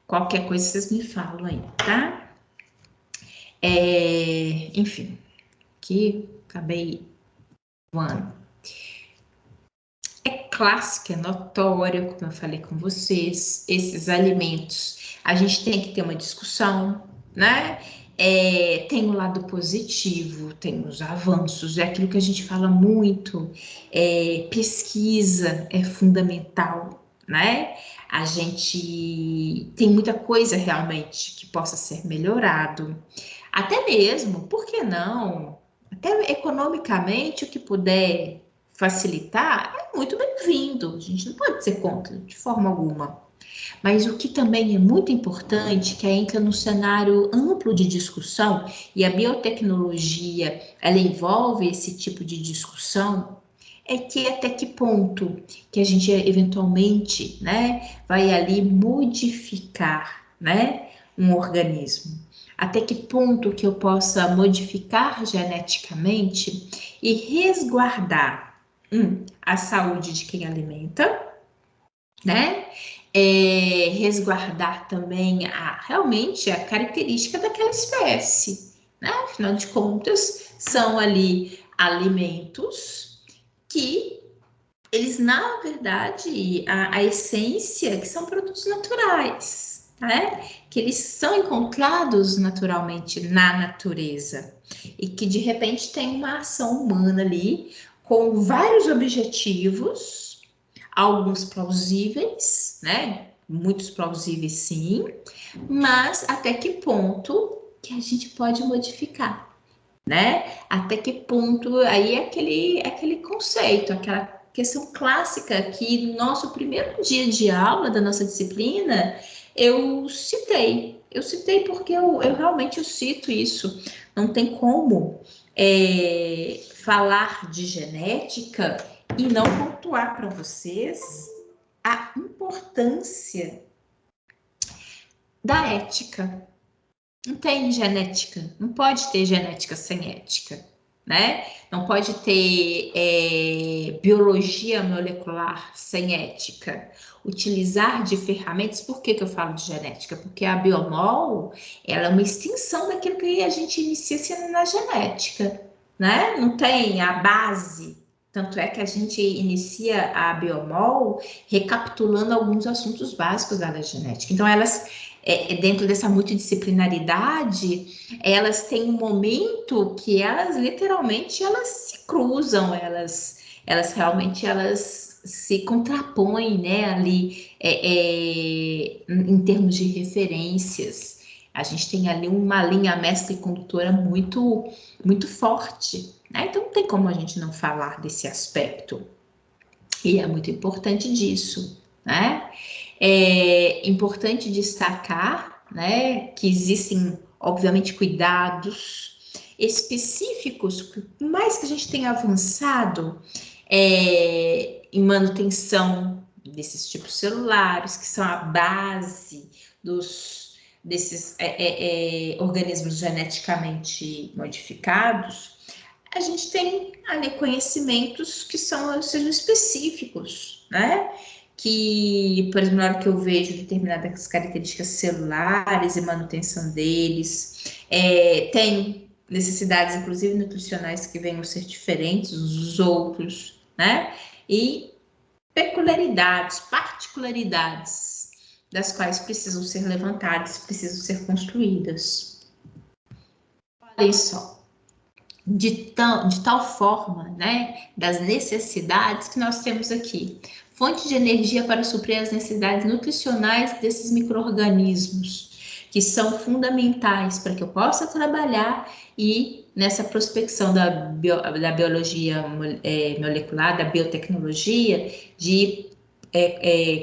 qualquer coisa vocês me falam aí, tá? Enfim, aqui acabei voando. É clássico, é notório, como eu falei com vocês, esses alimentos. A gente tem que ter uma discussão, né? Tem o lado positivo, tem os avanços, é aquilo que a gente fala muito. Pesquisa é fundamental, né? A gente tem muita coisa realmente que possa ser melhorado. Até mesmo, por que não? Até economicamente, o que puder facilitar é muito bem-vindo. A gente não pode ser contra, de forma alguma. Mas o que também é muito importante, que entra no cenário amplo de discussão, e a biotecnologia, ela envolve esse tipo de discussão, é que até que ponto que a gente eventualmente, né, vai ali modificar, né, um organismo. Até que ponto que eu possa modificar geneticamente e resguardar a saúde de quem alimenta, né? Resguardar também realmente a característica daquela espécie, né? Afinal de contas, são ali alimentos que eles, na verdade, a essência, que são produtos naturais, né? Que eles são encontrados naturalmente na natureza e que, de repente, tem uma ação humana ali com vários objetivos, alguns plausíveis, né? Muitos plausíveis, sim, mas até que ponto que a gente pode modificar, né? Até que ponto, aí é aquele conceito, aquela questão clássica que no nosso primeiro dia de aula da nossa disciplina, eu citei porque eu realmente eu cito isso. Não tem como falar de genética e não pontuar para vocês a importância da ética. Não tem genética, não pode ter genética sem ética, né? Não pode ter biologia molecular sem ética. Utilizar de ferramentas, por que eu falo de genética? Porque a biomol, ela é uma extensão daquilo que a gente inicia sendo na genética, né? Não tem a base, tanto é que a gente inicia a biomol recapitulando alguns assuntos básicos da genética. Então, elas dentro dessa multidisciplinaridade, elas têm um momento que elas literalmente elas se cruzam, elas realmente elas se contrapõem, né, ali em termos de referências. A gente tem ali uma linha mestra e condutora muito, muito forte, né? Então não tem como a gente não falar desse aspecto. E é muito importante disso, né? É importante destacar, né, que existem, obviamente, cuidados específicos, por mais que a gente tenha avançado em manutenção desses tipos celulares, que são a base desses organismos geneticamente modificados, a gente tem ali conhecimentos que sejam específicos, né? Que, por exemplo, na hora que eu vejo determinadas características celulares e manutenção deles, tem necessidades, inclusive nutricionais, que venham a ser diferentes dos outros, né? E peculiaridades, particularidades, das quais precisam ser levantadas, precisam ser construídas. Olha só. De tal forma, né, das necessidades que nós temos aqui. Fonte de energia para suprir as necessidades nutricionais desses micro-organismos, que são fundamentais para que eu possa trabalhar e nessa prospecção da biologia molecular, da biotecnologia, de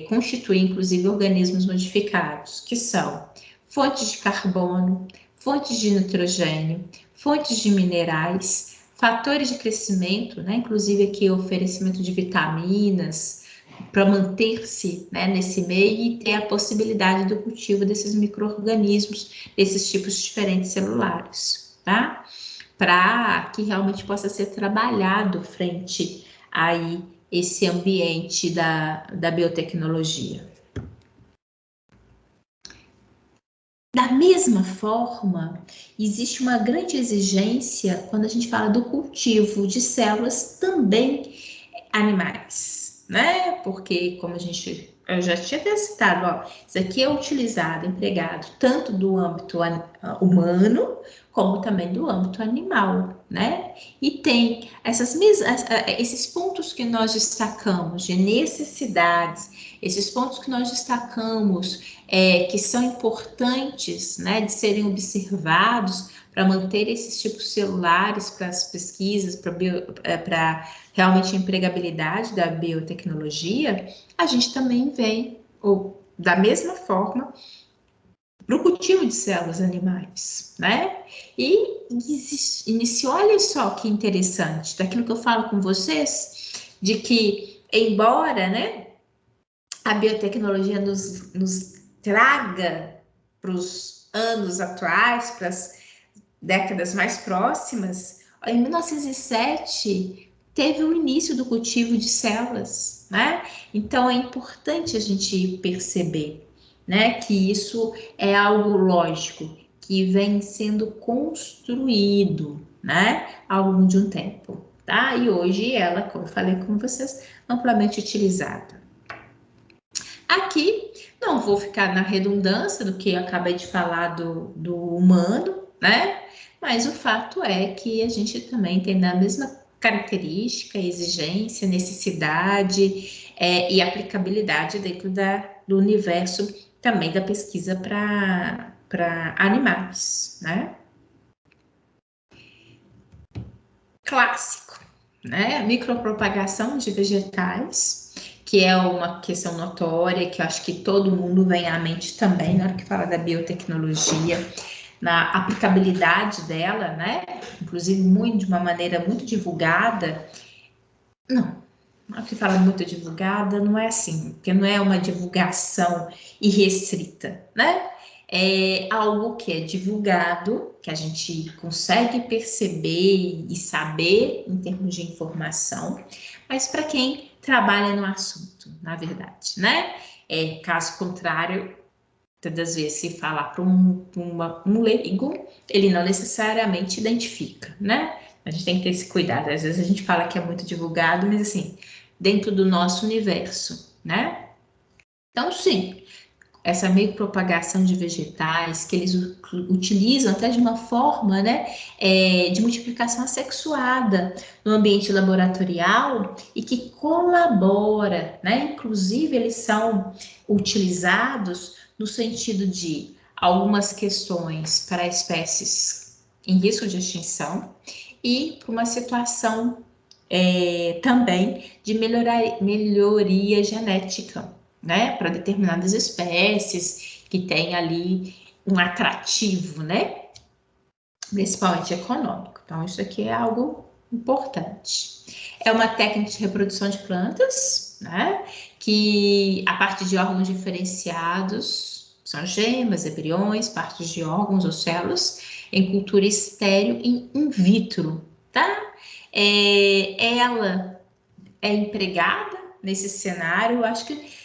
constituir, inclusive, organismos modificados, que são fontes de carbono, fontes de nitrogênio, fontes de minerais, fatores de crescimento, né? Inclusive aqui o oferecimento de vitaminas para manter-se, né, nesse meio e ter a possibilidade do cultivo desses micro-organismos, desses tipos diferentes celulares, tá? Para que realmente possa ser trabalhado frente aí esse ambiente da biotecnologia. Da mesma forma, existe uma grande exigência quando a gente fala do cultivo de células também animais, né? Porque, como eu já tinha até citado, ó, isso aqui é utilizado, empregado, tanto do âmbito humano, como também do âmbito animal, né? E tem esses pontos que nós destacamos de necessidades, esses pontos que nós destacamos que são importantes, né, de serem observados para manter esses tipos celulares para as pesquisas, para realmente a empregabilidade da biotecnologia, a gente também vem, ou da mesma forma, para o cultivo de células animais, né? E iniciou, olha só que interessante, daquilo que eu falo com vocês, de que, embora, né, a biotecnologia nos traga para os anos atuais, para as décadas mais próximas, em 1907 teve o início do cultivo de células, né? Então é importante a gente perceber, né, que isso é algo lógico, que vem sendo construído, né, ao longo de um tempo, tá? E hoje ela, como eu falei com vocês, amplamente utilizada. Aqui, não vou ficar na redundância do que eu acabei de falar do humano, né? Mas o fato é que a gente também tem a mesma característica, exigência, necessidade e aplicabilidade dentro do universo também da pesquisa para animais, né? Clássico, né? Micropropagação de vegetais, que é uma questão notória, que eu acho que todo mundo vem à mente também na hora que fala da biotecnologia, na aplicabilidade dela, né? Inclusive de uma maneira muito divulgada. Não, a que fala muito divulgada não é assim, porque não é uma divulgação irrestrita, né? É algo que é divulgado, que a gente consegue perceber e saber em termos de informação, mas para quem trabalha no assunto, na verdade, né? Caso contrário, todas as vezes se falar para um leigo, ele não necessariamente identifica, né? A gente tem que ter esse cuidado. Às vezes a gente fala que é muito divulgado, mas assim, dentro do nosso universo, né? Então, sim, essa meio propagação de vegetais que eles utilizam até de uma forma, né, de multiplicação assexuada no ambiente laboratorial e que colabora, né? Inclusive, eles são utilizados no sentido de algumas questões para espécies em risco de extinção e para uma situação também de melhoria genética, né, para determinadas espécies que tem ali um atrativo, né, principalmente econômico. Então, isso aqui é algo importante. É uma técnica de reprodução de plantas, né, que a partir de órgãos diferenciados, são gemas, embriões, partes de órgãos ou células, em cultura estéril e in vitro, tá? Ela é empregada nesse cenário, acho que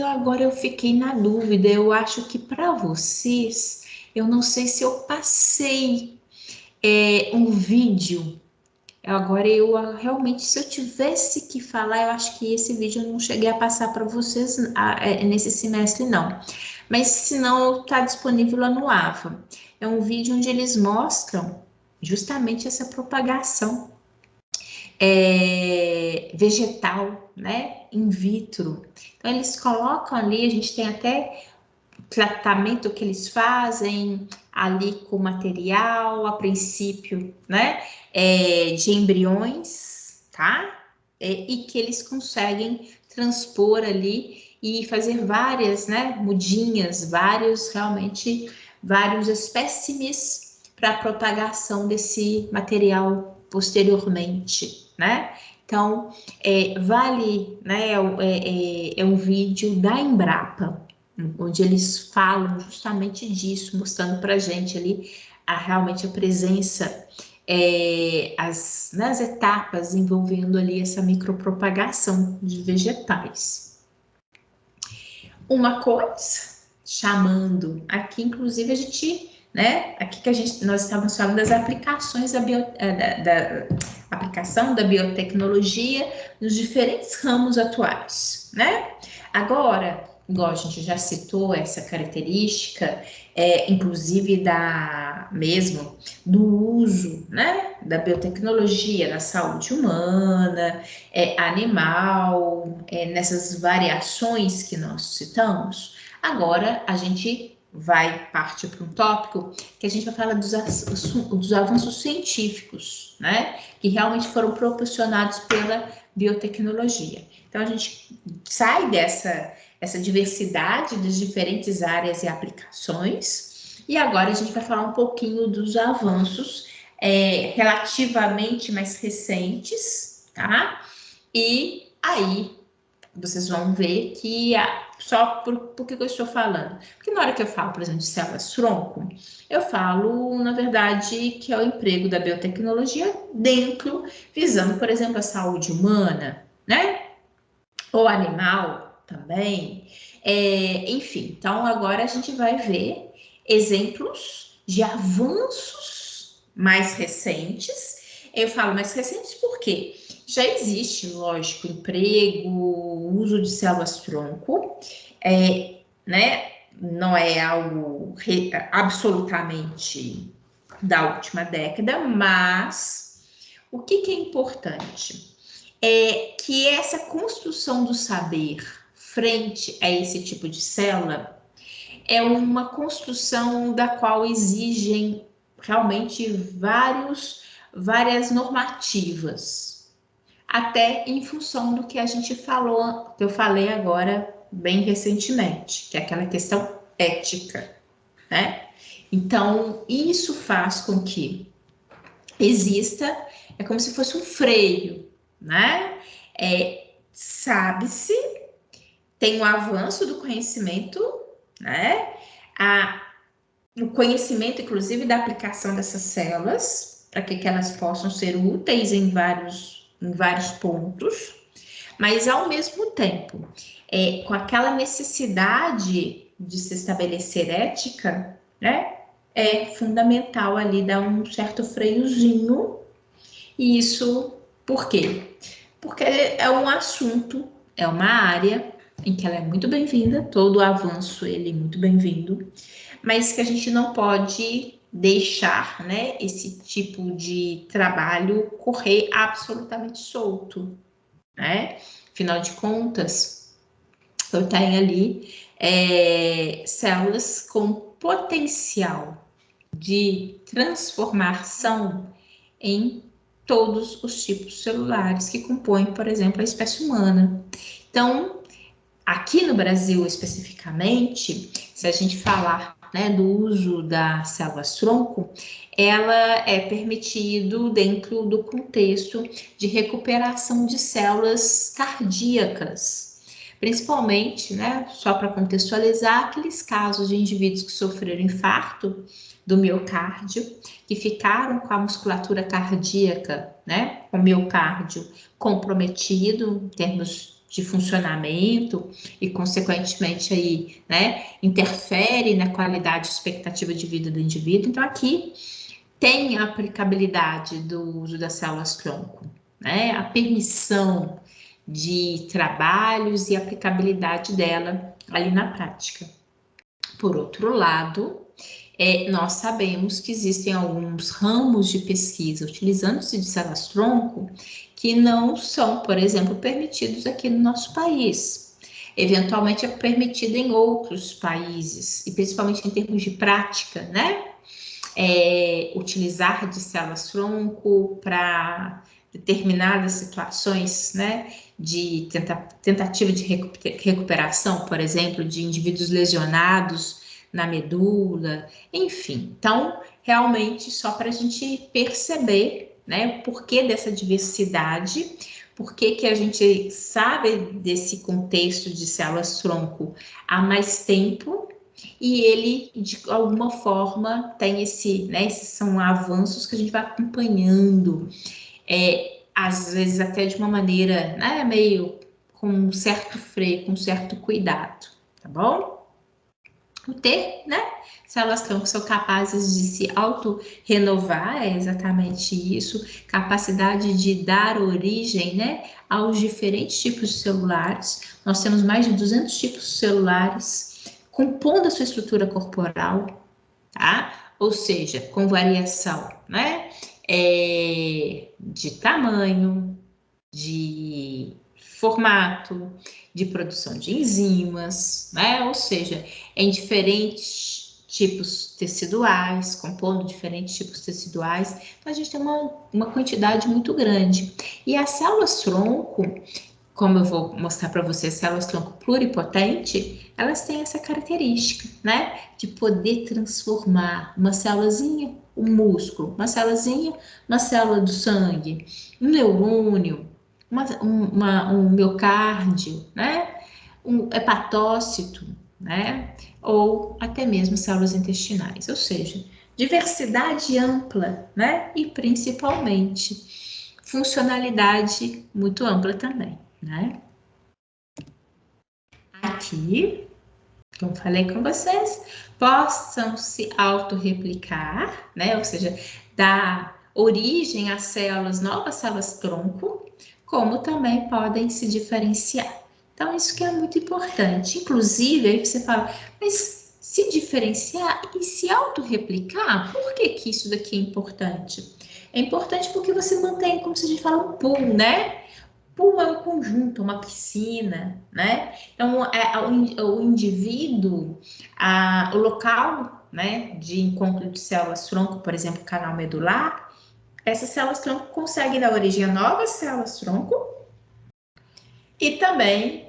agora eu fiquei na dúvida. Eu acho que para vocês, eu não sei se eu passei um vídeo. Agora realmente, se eu tivesse que falar, eu acho que esse vídeo eu não cheguei a passar para vocês nesse semestre, não. Mas se não, está disponível lá no AVA. É um vídeo onde eles mostram justamente essa propagação vegetal, né, in vitro. Então, eles colocam ali, a gente tem até tratamento que eles fazem ali com material, a princípio, né, de embriões, tá? E que eles conseguem transpor ali e fazer várias, né, mudinhas, vários espécimes para a propagação desse material posteriormente, né? Então, vale, né, é um vídeo da Embrapa, onde eles falam justamente disso, mostrando para a gente ali realmente a presença nas etapas envolvendo ali essa micropropagação de vegetais. Uma coisa, chamando aqui, inclusive a gente, né, aqui que nós estávamos falando das aplicações da aplicação da biotecnologia nos diferentes ramos atuais, né? Agora, igual a gente já citou essa característica, inclusive do uso, né, da biotecnologia na saúde humana, animal, nessas variações que nós citamos. Agora a gente vai partir para um tópico que a gente vai falar dos avanços científicos, né, que realmente foram proporcionados pela biotecnologia. Então a gente sai essa diversidade das diferentes áreas e aplicações, e agora a gente vai falar um pouquinho dos avanços relativamente mais recentes, tá? E aí vocês vão ver que por que eu estou falando? Porque na hora que eu falo, por exemplo, de células-tronco, eu falo, na verdade, que é o emprego da biotecnologia visando, por exemplo, a saúde humana, né? Ou animal também. Enfim, então agora a gente vai ver exemplos de avanços mais recentes. Eu falo mais recentes porque já existe, lógico, emprego, uso de células-tronco, né? Não é algo absolutamente da última década, mas o que é importante? Que essa construção do saber frente a esse tipo de célula é uma construção da qual exigem realmente várias normativas, até em função do que a gente falou, que eu falei agora bem recentemente, que é aquela questão ética, né? Então, isso faz com que exista, é como se fosse um freio, né? Sabe-se, tem um avanço do conhecimento, né? O conhecimento, inclusive, da aplicação dessas células, para que elas possam ser úteis em vários pontos, mas, ao mesmo tempo, com aquela necessidade de se estabelecer ética, né? É fundamental ali dar um certo freiozinho. E isso, por quê? Porque é um assunto, é uma área em que ela é muito bem-vinda, todo avanço ele é muito bem-vindo, mas que a gente não pode deixar, né, esse tipo de trabalho correr absolutamente solto, né? Afinal de contas, eu tenho ali células com potencial de transformação em todos os tipos celulares que compõem, por exemplo, a espécie humana. Então, aqui no Brasil especificamente, se a gente falar, né, do uso das células-tronco, ela é permitido dentro do contexto de recuperação de células cardíacas, principalmente, né, só para contextualizar, aqueles casos de indivíduos que sofreram infarto do miocárdio, que ficaram com a musculatura cardíaca, né, com o miocárdio comprometido em termos de funcionamento e, consequentemente, aí, né, interfere na qualidade e expectativa de vida do indivíduo. Então, aqui tem a aplicabilidade do uso das células-tronco, né, a permissão de trabalhos e aplicabilidade dela ali na prática. Por outro lado, nós sabemos que existem alguns ramos de pesquisa utilizando-se de células-tronco que não são, por exemplo, permitidos aqui no nosso país. Eventualmente é permitido em outros países, e principalmente em termos de prática, né? Utilizar de células-tronco para determinadas situações, né, de tentativa de recuperação, por exemplo, de indivíduos lesionados na medula, enfim. Então, realmente, só para a gente perceber, né, o porquê dessa diversidade, por que a gente sabe desse contexto de células-tronco há mais tempo, e ele, de alguma forma, tem esses são avanços que a gente vai acompanhando, às vezes até de uma maneira, né, meio com um certo freio, com um certo cuidado, tá bom? O T, né? Células tronco são capazes de se auto-renovar, é exatamente isso, capacidade de dar origem, né, aos diferentes tipos de celulares. Nós temos mais de 200 tipos de celulares compondo a sua estrutura corporal, tá? Ou seja, com variação, né, de tamanho, de formato, de produção de enzimas, né? Ou seja, em diferentes tipos teciduais, compondo diferentes tipos teciduais, então a gente tem uma quantidade muito grande. E as células-tronco, como eu vou mostrar para vocês, células-tronco pluripotente, elas têm essa característica, né? De poder transformar uma célulazinha, um músculo, uma célulazinha, uma célula do sangue, um neurônio, um miocárdio, né? Um hepatócito, né? Ou até mesmo células intestinais, ou seja, diversidade ampla, né? E principalmente funcionalidade muito ampla também, né? Aqui, como falei com vocês, possam se autorreplicar, né? Ou seja, dar origem a células, novas células-tronco, como também podem se diferenciar. Então, isso que é muito importante. Inclusive, aí você fala, mas se diferenciar e se autorreplicar, por que que isso daqui é importante? É importante porque você mantém, como se a gente fala, um pool, né? Pool é um conjunto, uma piscina, né? Então, o indivíduo, o local, né, de encontro de células-tronco, por exemplo, canal medular, essas células-tronco conseguem dar origem a novas células-tronco e também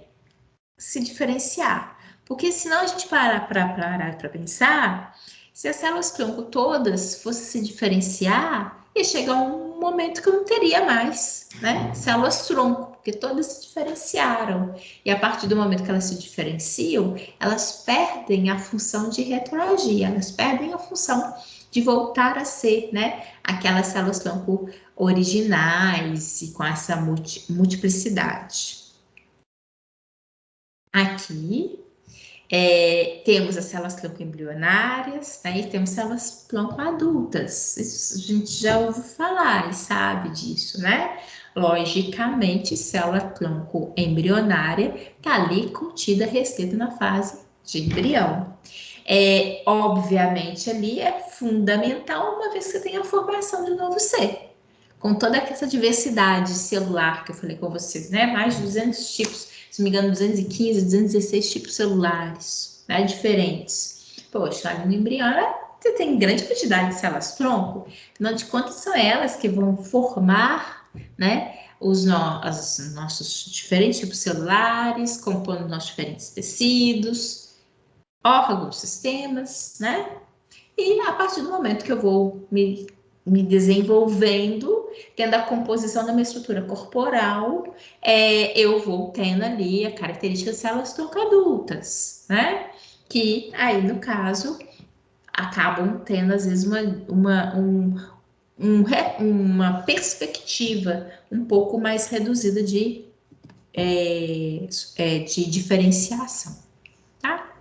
se diferenciar. Porque senão a gente parar para pensar, se as células-tronco todas fossem se diferenciar, ia chegar um momento que eu não teria mais, né? Células-tronco, porque todas se diferenciaram. E a partir do momento que elas se diferenciam, elas perdem a função de retroagir, elas perdem a função de voltar a ser, né, aquelas células-tronco originais e com essa multiplicidade. Aqui temos as células-tronco embrionárias, né, e temos células-tronco adultas. Isso a gente já ouviu falar e sabe disso, né? Logicamente, célula-tronco embrionária está ali contida, restrita na fase de embrião. Obviamente, ali é fundamental, uma vez que você tem a formação de um novo ser. Com toda essa diversidade celular que eu falei com vocês, né? Mais de 200 tipos, se não me engano, 215, 216 tipos celulares, né? Diferentes. Poxa, ali no embrião, você tem grande quantidade de células-tronco, afinal de contas, são elas que vão formar, né? Os nossos diferentes tipos celulares, compondo nossos diferentes tecidos, órgãos, sistemas, né? E a partir do momento que eu vou me desenvolvendo, tendo a composição da minha estrutura corporal, eu vou tendo ali a característica de células-tronco adultas, né? Que aí, no caso, acabam tendo, às vezes, uma perspectiva um pouco mais reduzida de diferenciação, tá?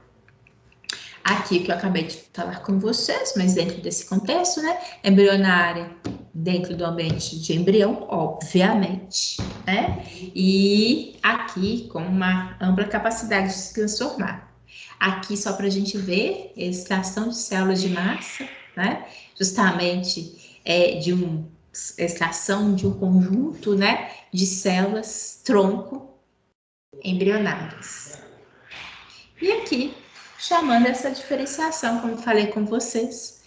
Aqui que eu acabei de falar com vocês, mas dentro desse contexto, né? Embrionária, dentro do ambiente de embrião, obviamente, né? E aqui com uma ampla capacidade de se transformar. Aqui só para a gente ver extração de células de massa, né? Justamente extração de um conjunto, né? De células tronco embrionárias. E aqui chamando essa diferenciação, como falei com vocês,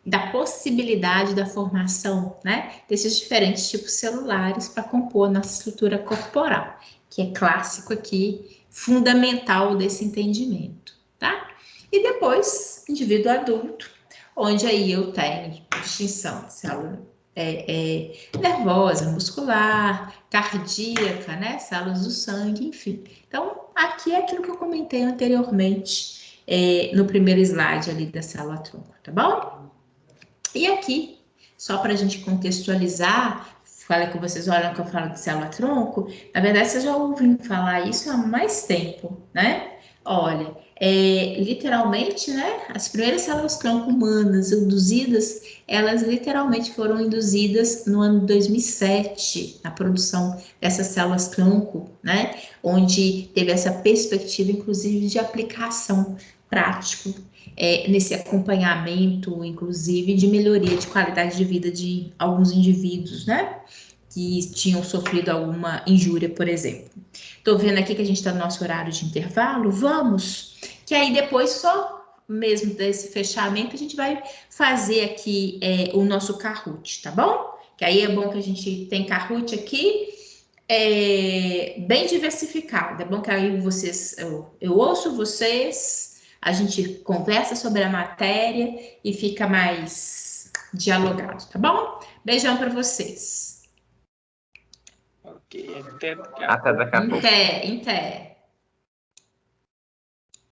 da possibilidade da formação, né, desses diferentes tipos celulares para compor nossa estrutura corporal, que é clássico aqui, fundamental desse entendimento, tá? E depois, indivíduo adulto, onde aí eu tenho distinção de célula nervosa, muscular, cardíaca, né, células do sangue, enfim. Então, aqui é aquilo que eu comentei anteriormente, no primeiro slide ali da célula-tronco, tá bom? E aqui, só para a gente contextualizar, falei que vocês olham que eu falo de célula-tronco, na verdade vocês já ouviram falar isso há mais tempo, né? Olha, literalmente, né, as primeiras células-tronco humanas induzidas, elas literalmente foram induzidas no ano 2007, na produção dessas células-tronco, né, onde teve essa perspectiva, inclusive, de aplicação prático nesse acompanhamento, inclusive, de melhoria de qualidade de vida de alguns indivíduos, né, que tinham sofrido alguma injúria, por exemplo. Estou vendo aqui que a gente está no nosso horário de intervalo, vamos? Que aí depois, só mesmo desse fechamento, a gente vai fazer aqui o nosso Kahoot, tá bom? Que aí é bom que a gente tem Kahoot aqui, bem diversificado. É bom que aí vocês, eu ouço vocês, a gente conversa sobre a matéria e fica mais dialogado, tá bom? Beijão para vocês. Ok, até daqui a Até daqui a pouco. Em pé.